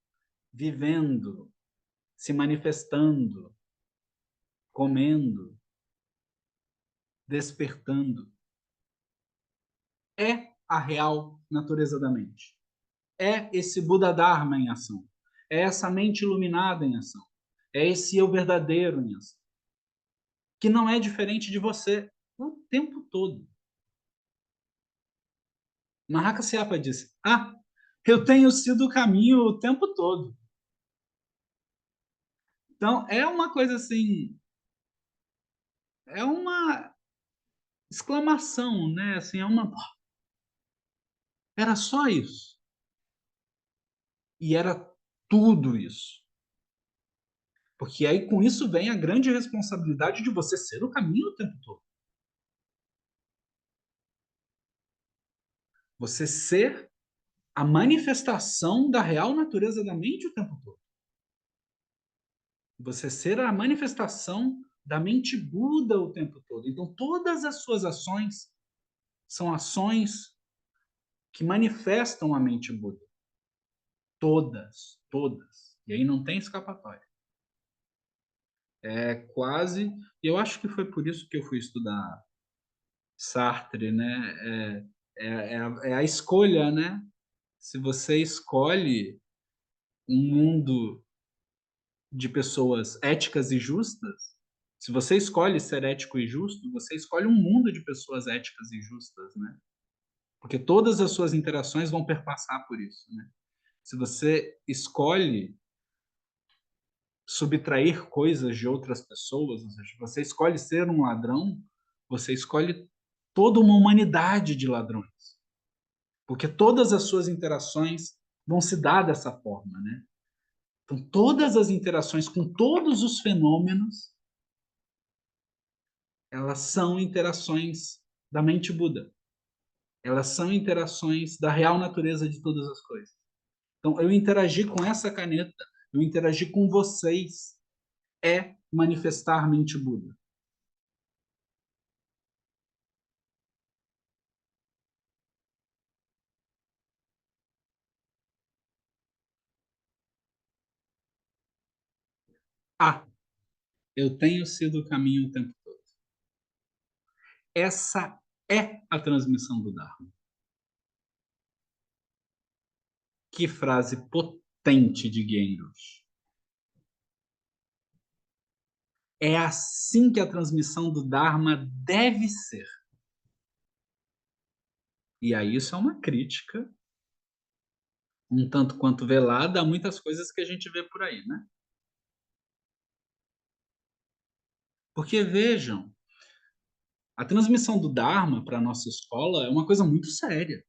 vivendo, se manifestando, comendo, despertando, é a real natureza da mente. É esse Buda Dharma em ação. É essa mente iluminada em ação. É esse eu verdadeiro em ação. Que não é diferente de você o tempo todo. Mahakasyapa disse: ah, eu tenho sido o caminho o tempo todo. Então, é uma coisa assim, é uma exclamação, né? Assim, é uma. Era só isso. E era tudo isso. Porque aí com isso vem a grande responsabilidade de você ser o caminho o tempo todo. Você ser a manifestação da real natureza da mente o tempo todo. Você ser a manifestação da mente Buda o tempo todo. Então, todas as suas ações são ações que manifestam a mente Buda. Todas, todas. E aí não tem escapatória. É quase. E eu acho que foi por isso que eu fui estudar Sartre, né? É a escolha, né? Se você escolhe um mundo de pessoas éticas e justas, se você escolhe ser ético e justo, você escolhe um mundo de pessoas éticas e justas, né? Porque todas as suas interações vão perpassar por isso, né? Se você escolhe subtrair coisas de outras pessoas, ou seja, você escolhe ser um ladrão, você escolhe toda uma humanidade de ladrões. Porque todas as suas interações vão se dar dessa forma, né? Então, todas as interações com todos os fenômenos, elas são interações da mente Buda. Elas são interações da real natureza de todas as coisas. Então, eu interagir com essa caneta, eu interagir com vocês, é manifestar mente Buda. Ah, eu tenho sido o caminho o tempo todo. Essa é a transmissão do Dharma. Que frase potente de Genros. É assim que a transmissão do Dharma deve ser. E aí isso é uma crítica, um tanto quanto velada, a muitas coisas que a gente vê por aí, né? Porque vejam, a transmissão do Dharma para a nossa escola é uma coisa muito séria.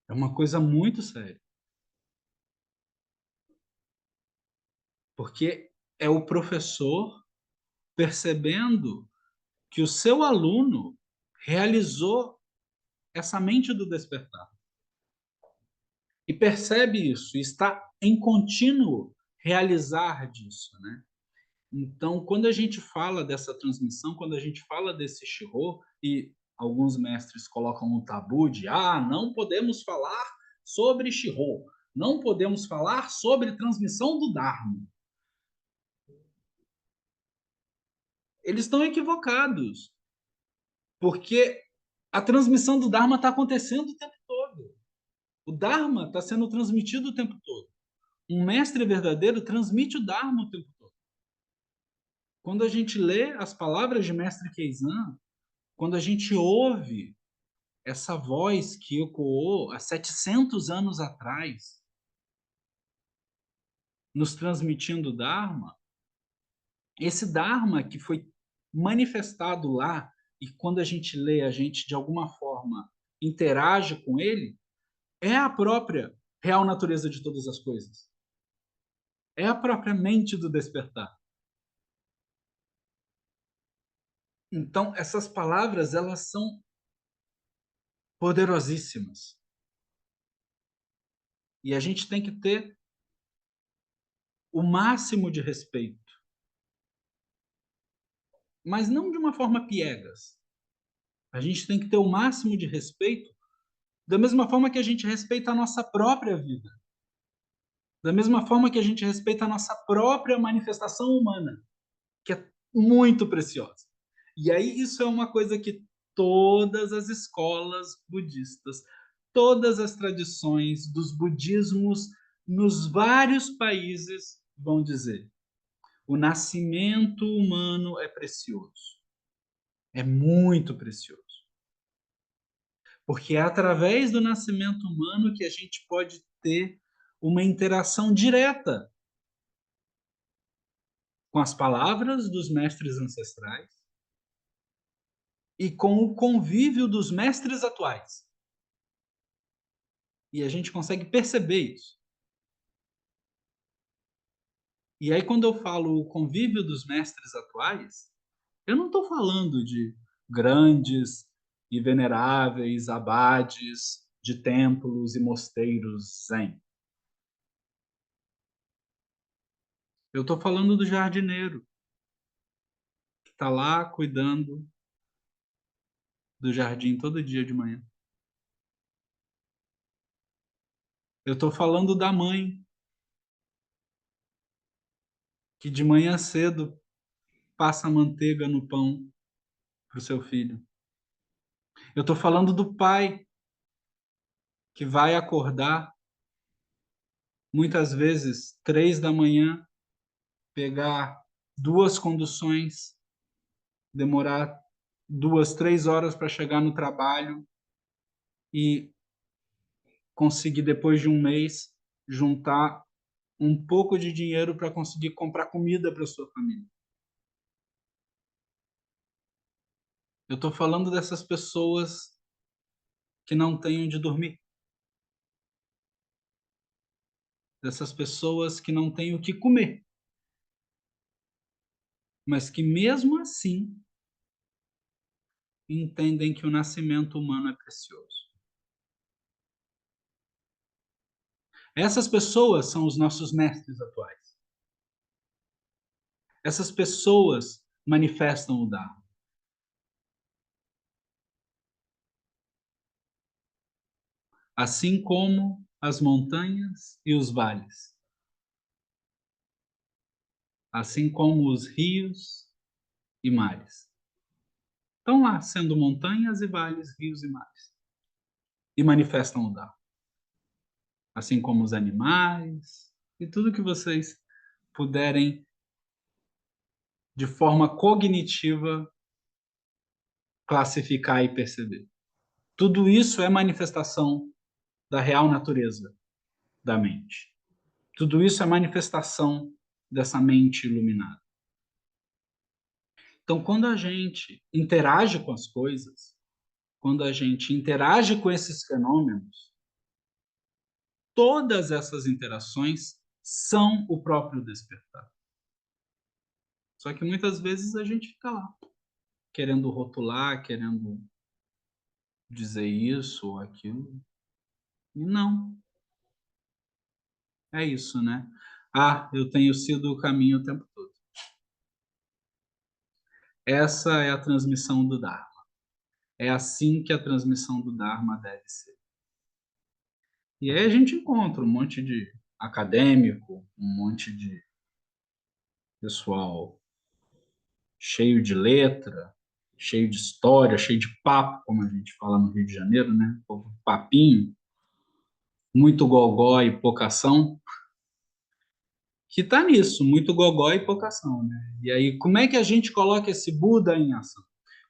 É uma coisa muito séria. Porque é o professor percebendo que o seu aluno realizou essa mente do despertar. E percebe isso, e está em contínuo realizar disso, né? Então, quando a gente fala dessa transmissão, quando a gente fala desse Shiro, e alguns mestres colocam um tabu de não podemos falar sobre Shiro, não podemos falar sobre transmissão do Dharma. Eles estão equivocados, porque a transmissão do Dharma está acontecendo o tempo todo. O Dharma está sendo transmitido o tempo todo. Um mestre verdadeiro transmite o Dharma o tempo todo. Quando a gente lê as palavras de Mestre Keizan, quando a gente ouve essa voz que ecoou há 700 anos atrás, nos transmitindo o Dharma, esse Dharma que foi manifestado lá, e quando a gente lê, a gente de alguma forma interage com ele, é a própria real natureza de todas as coisas. É a própria mente do despertar. Então, essas palavras, elas são poderosíssimas. E a gente tem que ter o máximo de respeito, mas não de uma forma piegas. A gente tem que ter o máximo de respeito, da mesma forma que a gente respeita a nossa própria vida, da mesma forma que a gente respeita a nossa própria manifestação humana, que é muito preciosa. E aí isso é uma coisa que todas as escolas budistas, todas as tradições dos budismos nos vários países vão dizer. O nascimento humano é precioso. É muito precioso. Porque é através do nascimento humano que a gente pode ter uma interação direta com as palavras dos mestres ancestrais e com o convívio dos mestres atuais. E a gente consegue perceber isso. E aí, quando eu falo o convívio dos mestres atuais, eu não estou falando de grandes e veneráveis abades de templos e mosteiros zen. Eu estou falando do jardineiro, que está lá cuidando do jardim todo dia de manhã. Eu estou falando da mãe, que de manhã cedo passa manteiga no pão para o seu filho. Eu estou falando do pai, que vai acordar, muitas vezes, 3 da manhã, pegar 2 conduções, demorar 2, 3 horas para chegar no trabalho e conseguir, depois de um mês, juntar um pouco de dinheiro para conseguir comprar comida para sua família. Eu estou falando dessas pessoas que não têm onde dormir, dessas pessoas que não têm o que comer, mas que mesmo assim entendem que o nascimento humano é precioso. Essas pessoas são os nossos mestres atuais. Essas pessoas manifestam o Dharma. Assim como as montanhas e os vales, assim como os rios e mares. Estão lá sendo montanhas e vales, rios e mares. E manifestam o Dharma. Assim como os animais e tudo que vocês puderem, de forma cognitiva, classificar e perceber. Tudo isso é manifestação da real natureza da mente. Tudo isso é manifestação dessa mente iluminada. Então, quando a gente interage com as coisas, quando a gente interage com esses fenômenos, todas essas interações são o próprio despertar. Só que muitas vezes a gente fica lá, querendo rotular, querendo dizer isso ou aquilo. E não, é isso, né? Ah, eu tenho sido o caminho o tempo todo. Essa é a transmissão do Dharma. É assim que a transmissão do Dharma deve ser. E aí a gente encontra um monte de acadêmico, um monte de pessoal cheio de letra, cheio de história, cheio de papo, como a gente fala no Rio de Janeiro, né? Papinho, muito gogó e pouca ação, que está nisso, muito gogó e pouca ação, né? E aí, como é que a gente coloca esse Buda em ação?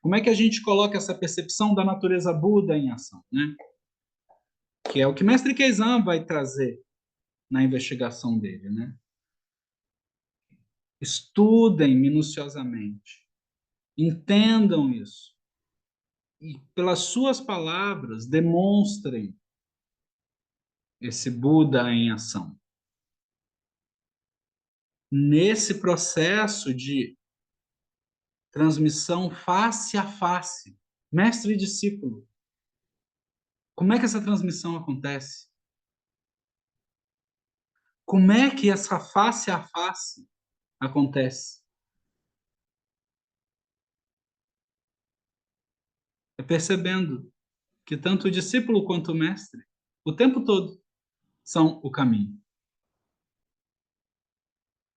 Como é que a gente coloca essa percepção da natureza Buda em ação, né? Que é o que Mestre Keizan vai trazer na investigação dele, né? Estudem minuciosamente, entendam isso e, pelas suas palavras, demonstrem esse Buda em ação. Nesse processo de transmissão face a face, mestre e discípulo, como é que essa transmissão acontece? Como é que essa face a face acontece? É percebendo que tanto o discípulo quanto o mestre, o tempo todo, são o caminho.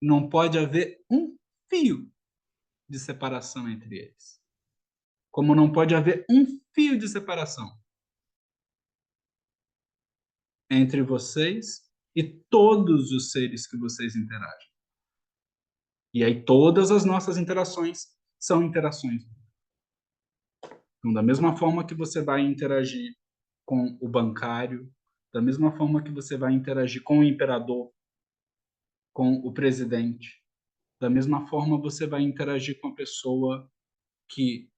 Não pode haver um fio de separação entre eles. Como não pode haver um fio de separação entre vocês e todos os seres que vocês interagem. E aí todas as nossas interações são interações. Então, da mesma forma que você vai interagir com o bancário, da mesma forma que você vai interagir com o imperador, com o presidente, da mesma forma você vai interagir com a pessoa que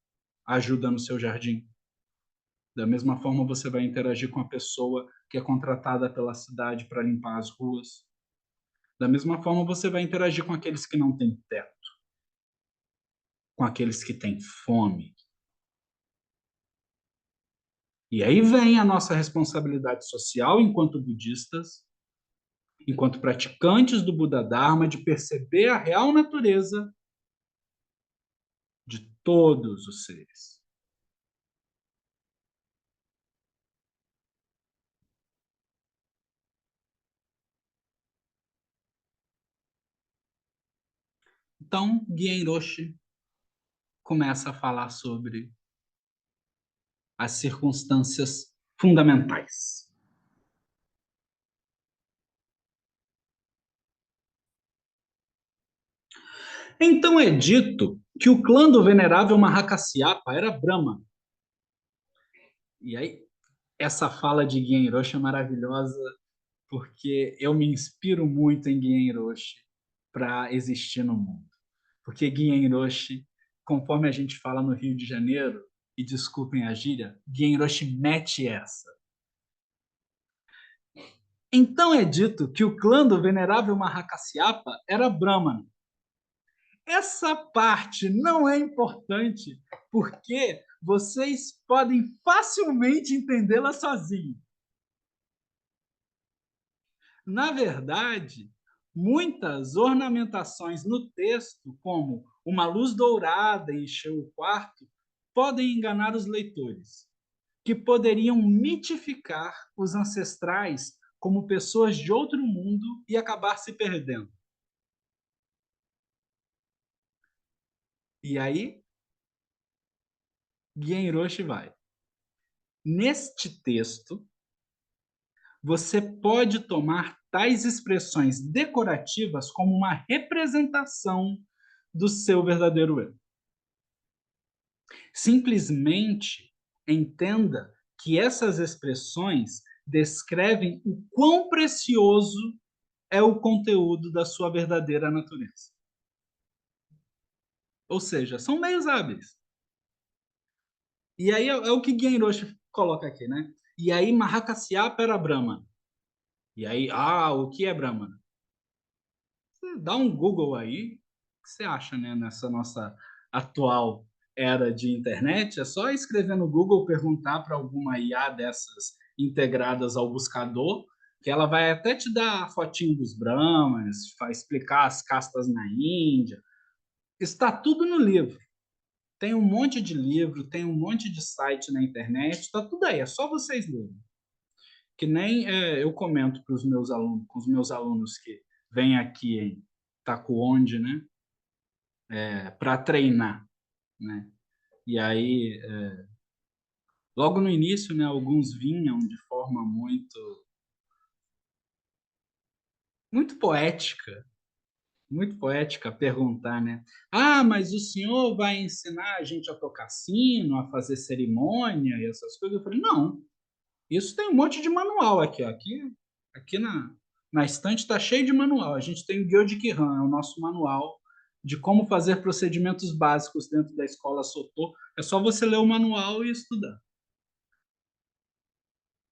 ajuda no seu jardim. Da mesma forma você vai interagir com a pessoa que é contratada pela cidade para limpar as ruas. Da mesma forma você vai interagir com aqueles que não têm teto, com aqueles que têm fome. E aí vem a nossa responsabilidade social enquanto budistas, enquanto praticantes do Buda Dharma, de perceber a real natureza de todos os seres. Então, Gien Roshi começa a falar sobre as circunstâncias fundamentais. Então é dito que o clã do venerável Mahakasyapa era Brahma. E aí, essa fala de Gien Roshi é maravilhosa, porque eu me inspiro muito em Gien Roshi para existir no mundo. Porque Gien Roshi, conforme a gente fala no Rio de Janeiro, e desculpem a gíria, Gien Roshi mete essa. Então é dito que o clã do venerável Mahakasyapa era Brahmana. Essa parte não é importante porque vocês podem facilmente entendê-la sozinhos. Na verdade, muitas ornamentações no texto, como uma luz dourada encheu o quarto, podem enganar os leitores, que poderiam mitificar os ancestrais como pessoas de outro mundo e acabar se perdendo. E aí, Genroshi vai. Neste texto, você pode tomar tais expressões decorativas como uma representação do seu verdadeiro eu. Simplesmente entenda que essas expressões descrevem o quão precioso é o conteúdo da sua verdadeira natureza. Ou seja, são meios hábeis. E aí é o que Genroshi coloca aqui, né? E aí Mahakasyapa era Brahma. E aí, o que é Brahma? Você dá um Google aí, o que você acha, né, nessa nossa atual era de internet? É só escrever no Google, perguntar para alguma IA dessas integradas ao buscador, que ela vai até te dar a fotinho dos Brahmanes, vai explicar as castas na Índia. Está tudo no livro. Tem um monte de livro, tem um monte de site na internet, está tudo aí, é só vocês lerem. Que nem eu comento para os meus alunos, com os meus alunos que vêm aqui em Tacuonde, né, para treinar, né? E aí, logo no início, né, alguns vinham de forma muito poética, Muito poética perguntar, né? Ah, mas o senhor vai ensinar a gente a tocar sino, a fazer cerimônia e essas coisas? Eu falei, não, isso tem um monte de manual aqui, ó. Aqui na estante está cheio de manual. A gente tem o Gyoji Kihan, é o nosso manual de como fazer procedimentos básicos dentro da escola Soto. É só você ler o manual e estudar.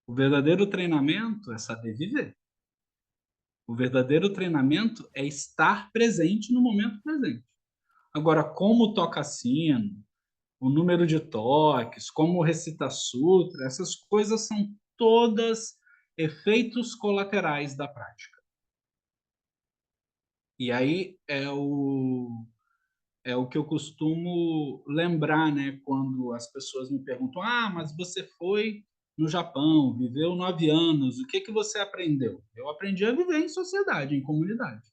O verdadeiro treinamento é saber viver. O verdadeiro treinamento é estar presente no momento presente. Agora, como toca sino, o número de toques, como recita sutra, essas coisas são todas efeitos colaterais da prática. E aí é o que eu costumo lembrar, né, quando as pessoas me perguntam: ah, mas você foi no Japão, viveu 9 anos, o que que você aprendeu? Eu aprendi a viver em sociedade, em comunidade.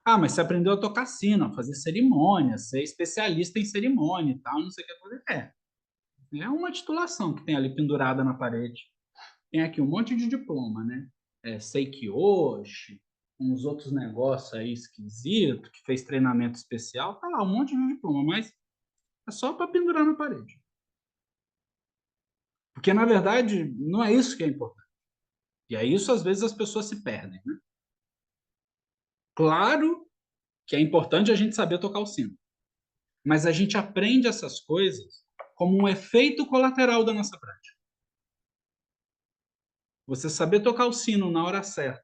Ah, mas você aprendeu a tocar sino, a fazer cerimônia, ser especialista em cerimônia e tal, não sei o que coisa. É uma titulação que tem ali pendurada na parede. Tem aqui um monte de diploma, né? Seikyoshi, uns outros negócios aí esquisito, que fez treinamento especial, tá lá, um monte de diploma, mas é só para pendurar na parede. Porque, na verdade, não é isso que é importante. E é isso, às vezes, as pessoas se perdem, né? Claro que é importante a gente saber tocar o sino, mas a gente aprende essas coisas como um efeito colateral da nossa prática. Você saber tocar o sino na hora certa,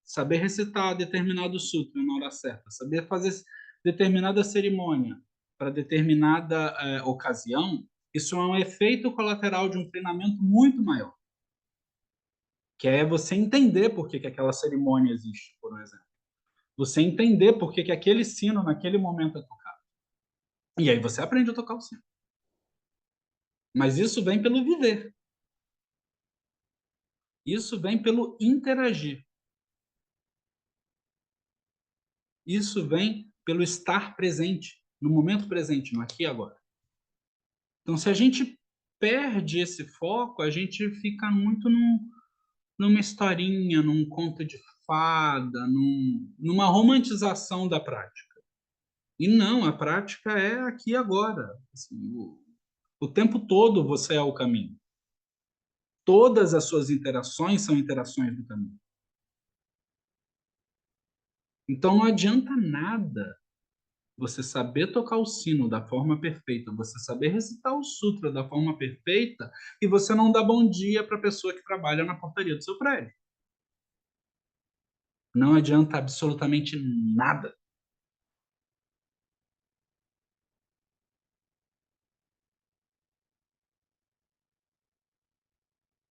saber recitar determinado sutra na hora certa, saber fazer determinada cerimônia para determinada ocasião, isso é um efeito colateral de um treinamento muito maior, que é você entender por que, que aquela cerimônia existe, por exemplo. Você entender por que, que aquele sino naquele momento é tocado. E aí você aprende a tocar o sino. Mas isso vem pelo viver. Isso vem pelo interagir. Isso vem pelo estar presente, no momento presente, no aqui e agora. Então, se a gente perde esse foco, a gente fica muito numa historinha, num conto de fada, numa romantização da prática. E não, a prática é aqui e agora. Assim, o tempo todo você é o caminho. Todas as suas interações são interações do caminho. Então não adianta nada você saber tocar o sino da forma perfeita, você saber recitar o sutra da forma perfeita e você não dá bom dia para a pessoa que trabalha na portaria do seu prédio. Não adianta absolutamente nada.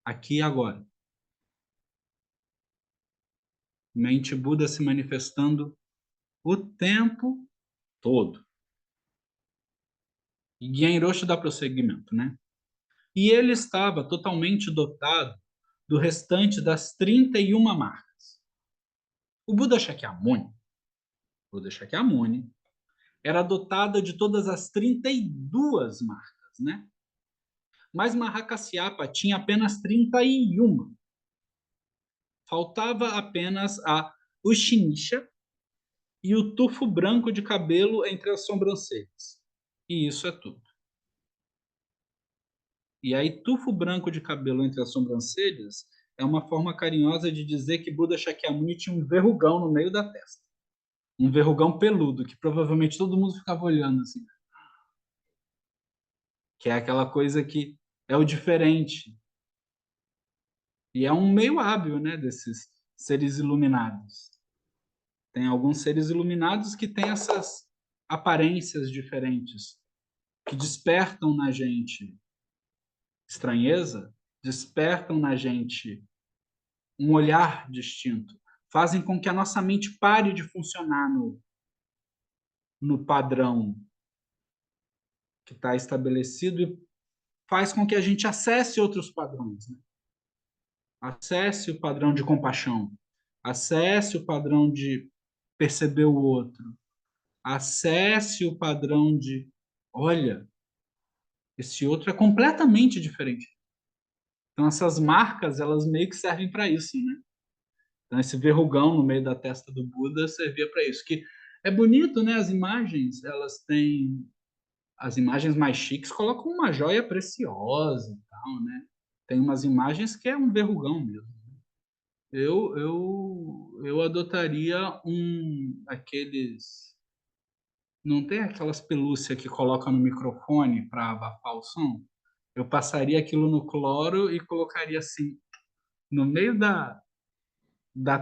Aqui e agora. Mente Buda se manifestando o tempo todo. E Genroshi dá prosseguimento, né? E ele estava totalmente dotado do restante das 31 marcas. O Buda Shakyamuni era dotada de todas as 32 marcas, né? Mas Mahakasyapa tinha apenas 31. Faltava apenas a Ushinisha e o tufo branco de cabelo entre as sobrancelhas. E isso é tudo. E aí, tufo branco de cabelo entre as sobrancelhas é uma forma carinhosa de dizer que Buda Shakyamuni tinha um verrugão no meio da testa. Um verrugão peludo, que provavelmente todo mundo ficava olhando assim. Que é aquela coisa que é o diferente. E é um meio hábil, né, desses seres iluminados. Tem alguns seres iluminados que têm essas aparências diferentes, que despertam na gente estranheza, despertam na gente um olhar distinto, fazem com que a nossa mente pare de funcionar no padrão que está estabelecido e faz com que a gente acesse outros padrões, né? Acesse o padrão de compaixão, acesse o padrão de perceber o outro, acesse o padrão de, olha, esse outro é completamente diferente. Então essas marcas, elas meio que servem para isso, né? Então esse verrugão no meio da testa do Buda servia para isso, que É bonito, né? As imagens, elas têm as imagens mais chiques colocam uma joia preciosa e tal, né? Tem umas imagens que é um verrugão mesmo. Eu adotaria aqueles. Não tem aquelas pelúcias que coloca no microfone para abafar o som? Eu passaria aquilo no cloro e colocaria assim, no meio da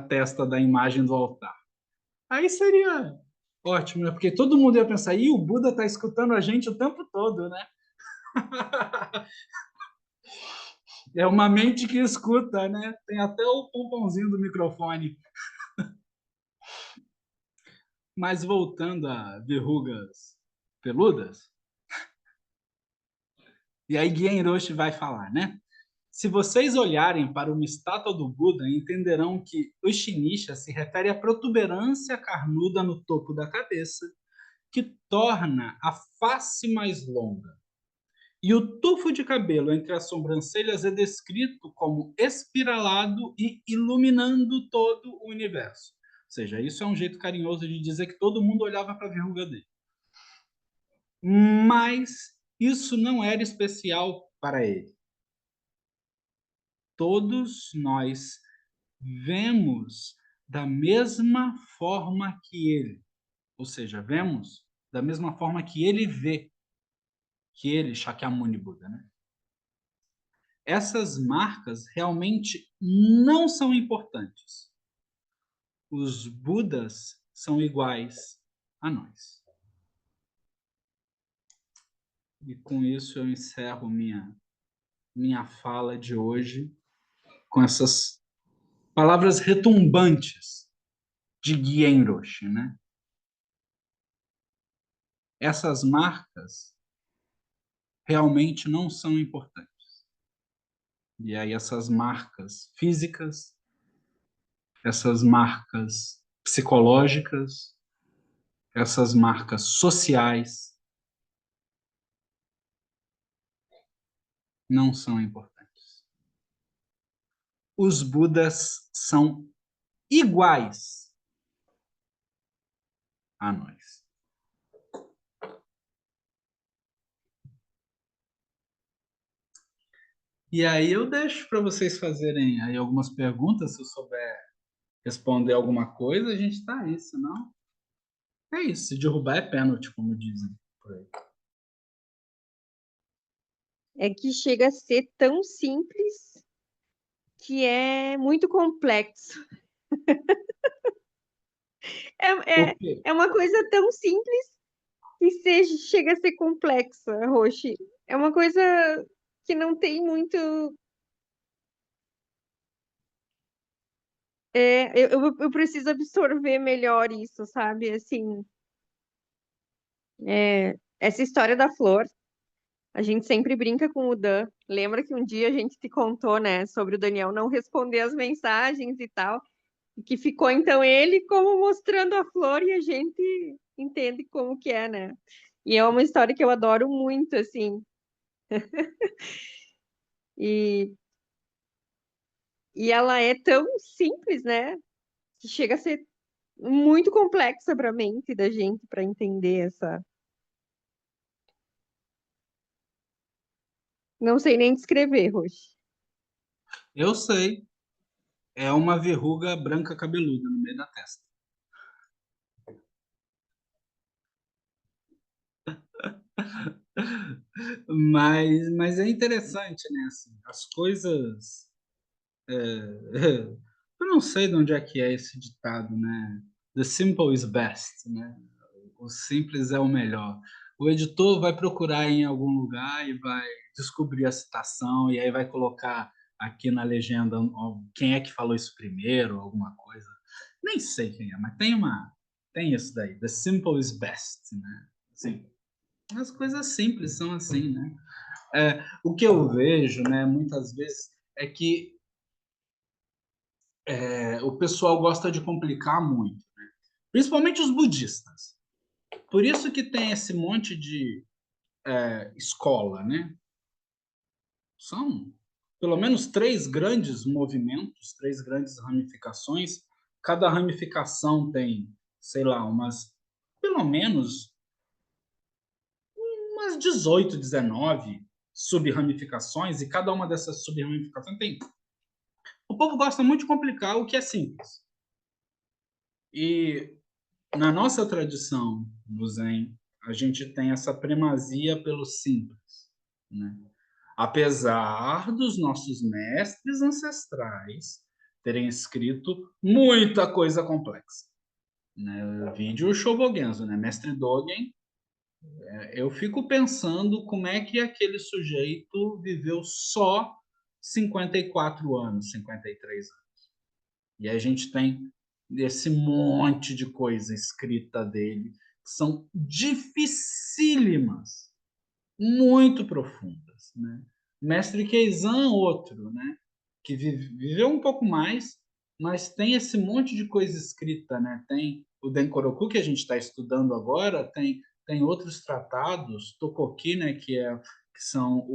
testa da imagem do altar. Aí seria ótimo, né? Porque todo mundo ia pensar, ih, o Buda está escutando a gente o tempo todo, né? É uma mente que escuta, né? Tem até o pomponzinho do microfone. Mas voltando a verrugas peludas, e aí Guien Roshi vai falar, né? Se vocês olharem para uma estátua do Buda, entenderão que o Shinisha se refere à protuberância carnuda no topo da cabeça, que torna a face mais longa. E o tufo de cabelo entre as sobrancelhas é descrito como espiralado e iluminando todo o universo. Ou seja, isso é um jeito carinhoso de dizer que todo mundo olhava para a verruga dele. Mas isso não era especial para ele. Todos nós vemos da mesma forma que ele. Ou seja, vemos da mesma forma que ele vê, que ele, Shakyamuni Buda, né? Essas marcas realmente não são importantes. Os Budas são iguais a nós. E com isso eu encerro minha fala de hoje com essas palavras retumbantes de Guien Roshi, né? Essas marcas realmente não são importantes. E aí essas marcas físicas, essas marcas psicológicas, essas marcas sociais não são importantes. Os Budas são iguais a nós. E aí eu deixo para vocês fazerem aí algumas perguntas, se eu souber responder alguma coisa, a gente está aí, senão é isso, se derrubar é pênalti, como dizem por aí. É que chega a ser tão simples que é muito complexo. É, Por é, quê? é uma coisa tão simples que chega a ser complexa, Roxy. É uma coisa que não tem muito. Eu preciso absorver melhor isso, sabe? Assim, essa história da flor, a gente sempre brinca com o Dan. Lembra que um dia a gente te contou, né, sobre o Daniel não responder as mensagens e tal, e que ficou então ele como mostrando a flor e a gente entende como que é, né? E é uma história que eu adoro muito, assim. E, e ela é tão simples, né? Que chega a ser muito complexa para a mente da gente para entender essa. Não sei nem descrever, Roxy. Eu sei, é uma verruga branca cabeluda no meio da testa. Mas é interessante, né? Assim, as coisas. Eu não sei de onde é que é esse ditado, né? The simple is best, né? O simples é o melhor. O editor vai procurar em algum lugar e vai descobrir a citação, e aí vai colocar aqui na legenda quem é que falou isso primeiro, alguma coisa. Nem sei quem é, mas tem isso daí. The simple is best, né? Assim, as coisas simples são assim, né? O que eu vejo, né, muitas vezes, é que o pessoal gosta de complicar muito, principalmente os budistas. Por isso que tem esse monte de escola, né? São pelo menos três grandes movimentos, três grandes ramificações. Cada ramificação tem, sei lá, umas pelo menos umas 18, 19 sub-ramificações, e cada uma dessas sub-ramificações tem... O povo gosta muito de complicar o que é simples. E na nossa tradição do Zen, a gente tem essa primazia pelo simples, né? Apesar dos nossos mestres ancestrais terem escrito muita coisa complexa, né? Vídeo Shobogenzo, né? Mestre Dogen, eu fico pensando como é que aquele sujeito viveu só 54 anos, 53 anos. E a gente tem esse monte de coisa escrita dele, que são dificílimas, muito profundas, né? Mestre Keizan, outro, né? Que viveu um pouco mais, mas tem esse monte de coisa escrita, né? Tem o Denkoroku, que a gente está estudando agora, tem outros tratados, Tokoki, né? Que são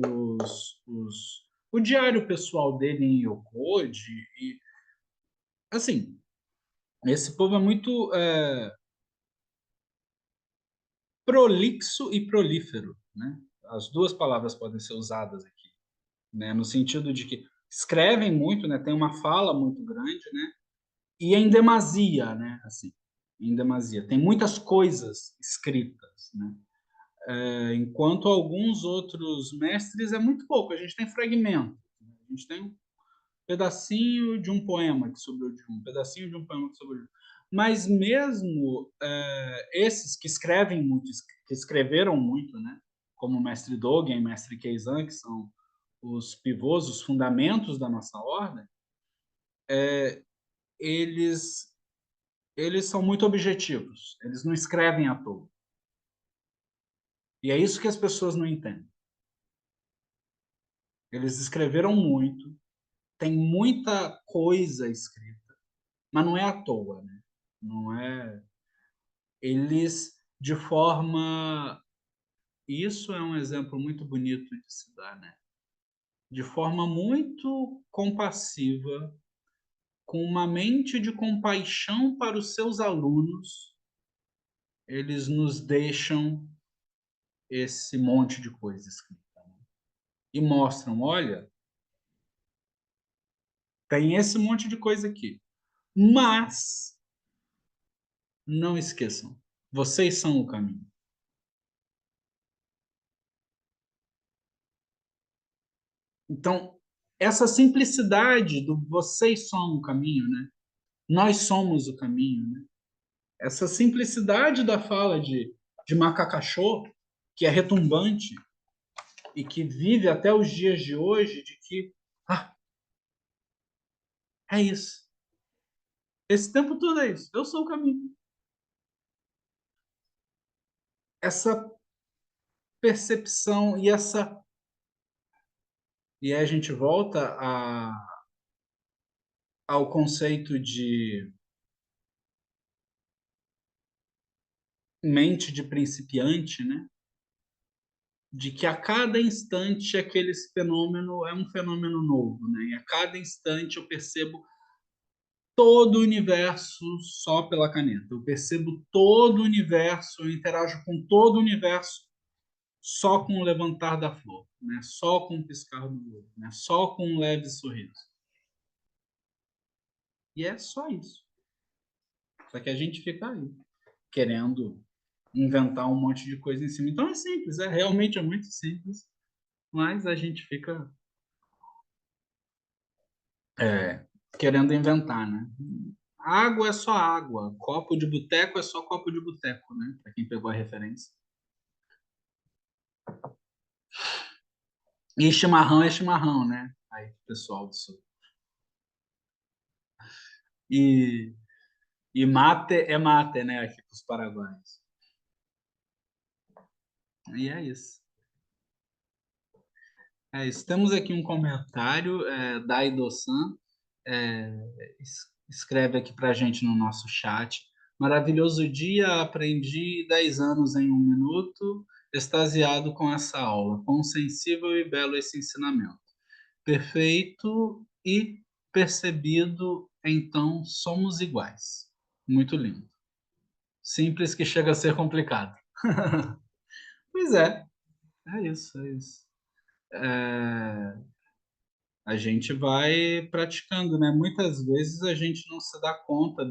o diário pessoal dele em Yokoji, e assim, esse povo é muito prolixo e prolífero, né? As duas palavras podem ser usadas aqui, né? No sentido de que escrevem muito, né? Tem uma fala muito grande, né? E em demasia, né? Assim, em demasia. Tem muitas coisas escritas, né? Enquanto alguns outros mestres é muito pouco. A gente tem fragmentos, né? A gente tem um pedacinho de um poema que sobrou de um, pedacinho de um poema que sobrou de um. Mas mesmo esses que escrevem muito, que escreveram muito, né? Como o mestre Dogen, mestre Keizan, que são os pivôs, os fundamentos da nossa ordem, eles eles são muito objetivos. Eles não escrevem à toa. E é isso que as pessoas não entendem. Eles escreveram muito, tem muita coisa escrita, mas não é à toa, né? Não é. Eles, de forma. Isso é um exemplo muito bonito de se dar, né? De forma muito compassiva, com uma mente de compaixão para os seus alunos, eles nos deixam esse monte de coisa escrita, né? E mostram, olha, tem esse monte de coisa aqui. Mas não esqueçam, vocês são o caminho. Então, essa simplicidade do vocês são o caminho, né? Nós somos o caminho, né? Essa simplicidade da fala de Macacachô, que é retumbante e que vive até os dias de hoje, de que é isso. Esse tempo todo é isso. Eu sou o caminho. Essa percepção e essa... E aí a gente volta ao conceito de mente de principiante, né? De que a cada instante aquele fenômeno é um fenômeno novo, né? E a cada instante eu percebo todo o universo só pela caneta. Eu percebo todo o universo, eu interajo com todo o universo só com o levantar da flor, né? Só com o piscar do olho, né? Só com um leve sorriso. E é só isso. Só que a gente fica aí, querendo inventar um monte de coisa em cima. Então é simples, realmente é muito simples, mas a gente fica querendo inventar, né? Água é só água, copo de boteco é só copo de boteco, né? Para quem pegou a referência. E chimarrão é chimarrão, né? Aí, pessoal do sul. E, e mate é mate, né? Aqui para os paraguaios. E é isso. É isso. Temos aqui um comentário da Ido-san. É, escreve aqui para a gente no nosso chat. Maravilhoso dia, aprendi 10 anos em 1 minuto, extasiado com essa aula. Quão sensível e belo esse ensinamento. Perfeito e percebido, então somos iguais. Muito lindo. Simples que chega a ser complicado. Pois é isso, é isso. A gente vai praticando, né? Muitas vezes a gente não se dá conta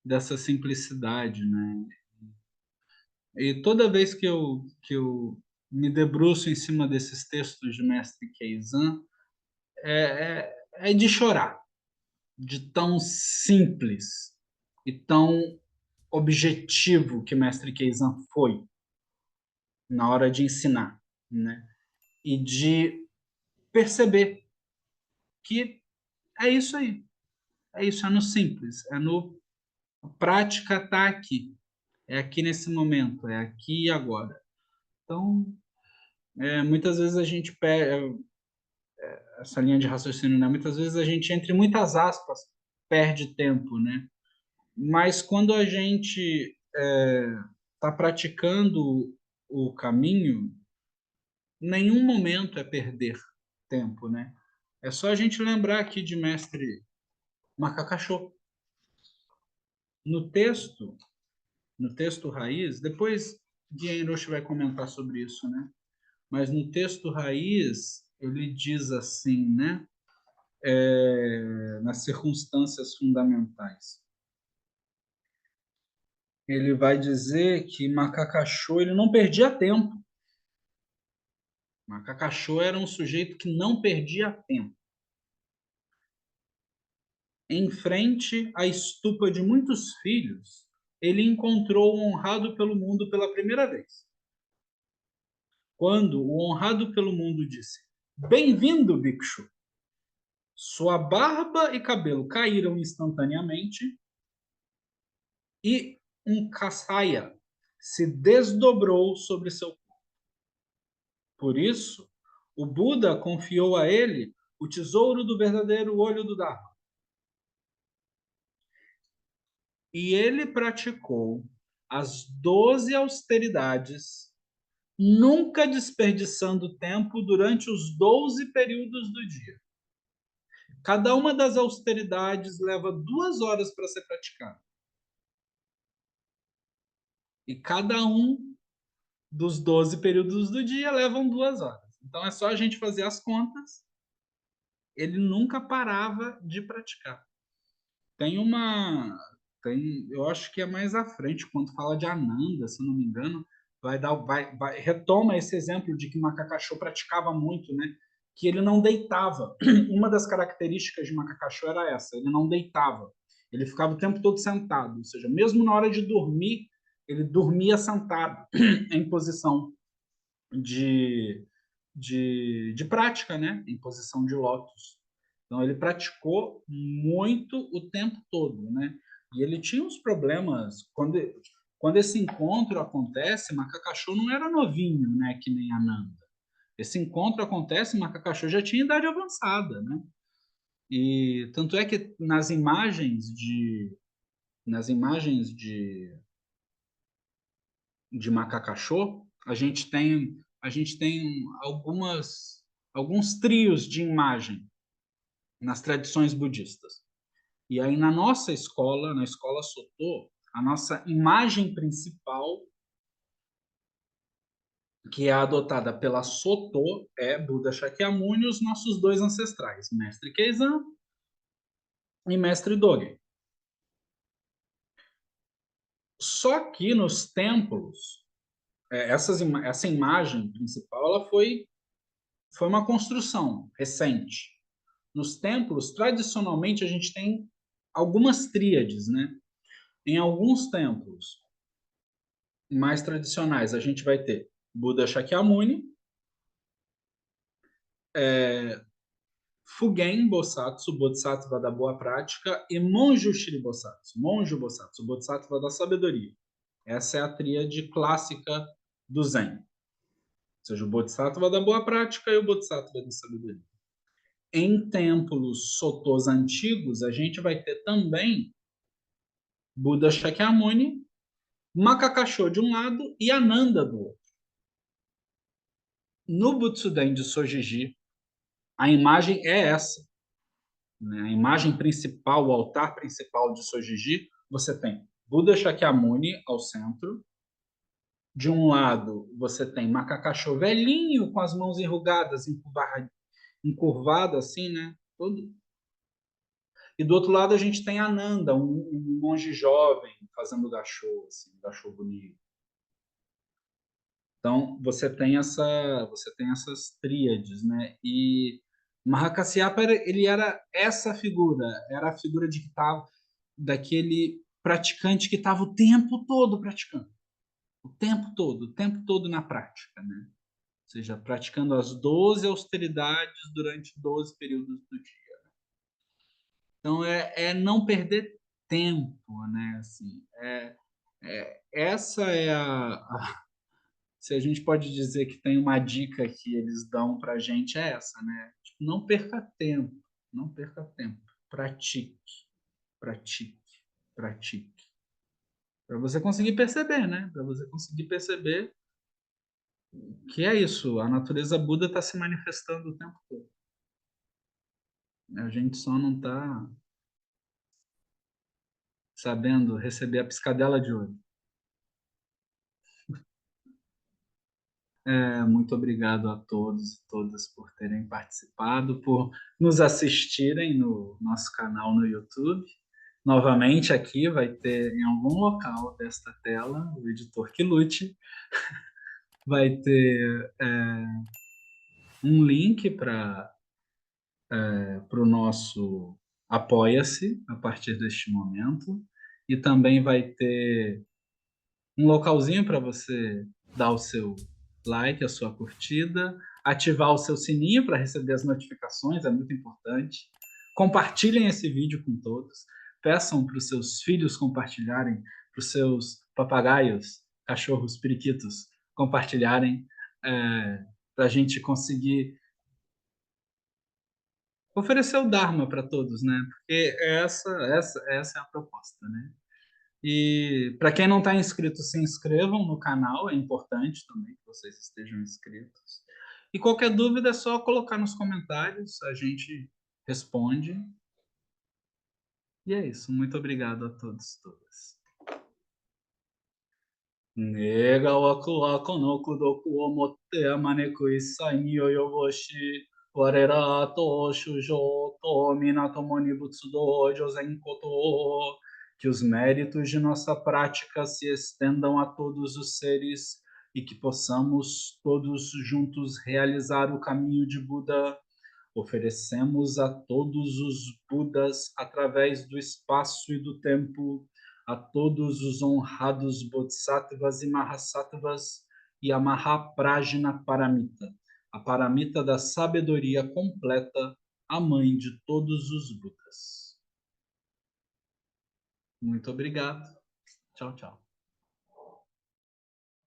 dessa simplicidade, né? E toda vez que eu me debruço em cima desses textos de Mestre Keizan, é de chorar, de tão simples e tão objetivo que Mestre Keizan foi na hora de ensinar, né? E de perceber que é isso aí, é isso, é no simples, é no a prática está aqui, é aqui nesse momento, é aqui e agora. Então, muitas vezes a gente perde essa linha de raciocínio, né? Muitas vezes a gente, entre muitas aspas, perde tempo, né? Mas quando a gente está praticando o caminho, nenhum momento é perder tempo, né? É só a gente lembrar aqui de mestre Macacachô. No texto, no texto raiz, depois Guia Enochi vai comentar sobre isso, né? Mas no texto raiz, ele diz assim, né? Nas circunstâncias fundamentais. Ele vai dizer que Macacachô ele não perdia tempo. Macacachô era um sujeito que não perdia tempo. Em frente à estupa de muitos filhos, ele encontrou o honrado pelo mundo pela primeira vez. Quando o honrado pelo mundo disse: "Bem-vindo, Bhikshu!", sua barba e cabelo caíram instantaneamente e um caçaia se desdobrou sobre seu corpo. Por isso, o Buda confiou a ele o tesouro do verdadeiro olho do Dharma. E ele praticou as 12 austeridades, nunca desperdiçando tempo durante os 12 períodos do dia. Cada uma das austeridades leva 2 horas para ser praticada. E cada um dos 12 períodos do dia levam 2 horas. Então é só a gente fazer as contas. Ele nunca parava de praticar. Tem uma. Eu acho que é mais à frente, quando fala de Ananda, se eu não me engano, retoma esse exemplo de que Macacachô praticava muito, né? Que ele não deitava. Uma das características de Macacachô era essa, ele não deitava. Ele ficava o tempo todo sentado, ou seja, mesmo na hora de dormir, ele dormia sentado, em posição de, de prática, né? Em posição de lótus. Então, ele praticou muito o tempo todo, né? E ele tinha uns problemas. Quando esse encontro acontece, Macacachô não era novinho, né? Que nem Ananda. Esse encontro acontece, Macacachô já tinha idade avançada, né? E tanto é que nas imagens de Macacachô, a gente tem alguns trios de imagem nas tradições budistas. E aí na nossa escola, na escola Sotô, a nossa imagem principal, que é adotada pela Sotô, é Buda Shakyamuni e os nossos 2 ancestrais, Mestre Keizan e Mestre Dogen. Só que nos templos, essa imagem principal ela foi uma construção recente. Nos templos, tradicionalmente, a gente tem algumas tríades, né? Em alguns templos mais tradicionais, a gente vai ter Buda Shakyamuni, Fugen Bosatsu, Bodhisattva da Boa Prática, e Monjo Shiri Bosatsu, Monjo Bosatsu, Bodhisattva da Sabedoria. Essa é a tríade clássica do Zen. Ou seja, o Bodhisattva da Boa Prática e o Bodhisattva da Sabedoria. Em templos sotôs antigos, a gente vai ter também Buda Shakyamuni, Macacachô de um lado e Ananda do outro. No Butsuden de Sojiji, a imagem é essa. Né? A imagem principal, o altar principal de Sojiji, você tem Buda Shakyamuni ao centro. De um lado, você tem Macacachô velhinho, com as mãos enrugadas, encurvado assim, né? Todo. E do outro lado a gente tem Ananda, um monge jovem fazendo gachô, assim, gachô bonito. Então você tem essas tríades, né? E Mahakasyapa ele era essa figura, era a figura de que tava, daquele praticante que estava o tempo todo praticando, o tempo todo na prática, né? Ou seja, praticando as 12 austeridades durante 12 períodos do dia. Então, é não perder tempo, né? Assim, essa é se a gente pode dizer que tem uma dica que eles dão para a gente, é essa, né? Tipo, não perca tempo, não perca tempo. Pratique, pratique, pratique. Para você conseguir perceber, né? Para você conseguir perceber que é isso, a natureza Buda está se manifestando o tempo todo. A gente só não está sabendo receber a piscadela de olho. Muito obrigado a todos e todas por terem participado, por nos assistirem no nosso canal no YouTube. Novamente, aqui vai ter em algum local desta tela, o editor que lute, vai ter um link para o nosso Apoia-se a partir deste momento, e também vai ter um localzinho para você dar o seu like, a sua curtida, ativar o seu sininho para receber as notificações, é muito importante. Compartilhem esse vídeo com todos. Peçam para os seus filhos compartilharem, para os seus papagaios, cachorros, periquitos compartilharem, para a gente conseguir oferecer o Dharma para todos, né? Porque essa é a proposta, né? E para quem não está inscrito, se inscrevam no canal, é importante também que vocês estejam inscritos. E qualquer dúvida é só colocar nos comentários, a gente responde. E é isso, muito obrigado a todos e todas. Nega waku wako no kudoku o motte amaneku issai ni yoyoboshi warera to shujo to minato ni butsudo josen koto. Que os méritos de nossa prática se estendam a todos os seres e que possamos todos juntos realizar o caminho de Buda. Oferecemos a todos os Budas através do espaço e do tempo, a todos os honrados Bodhisattvas e Mahasattvas e a Mahaprajna Paramita, a Paramita da sabedoria completa, a mãe de todos os Budas. Muito obrigado. Tchau, tchau.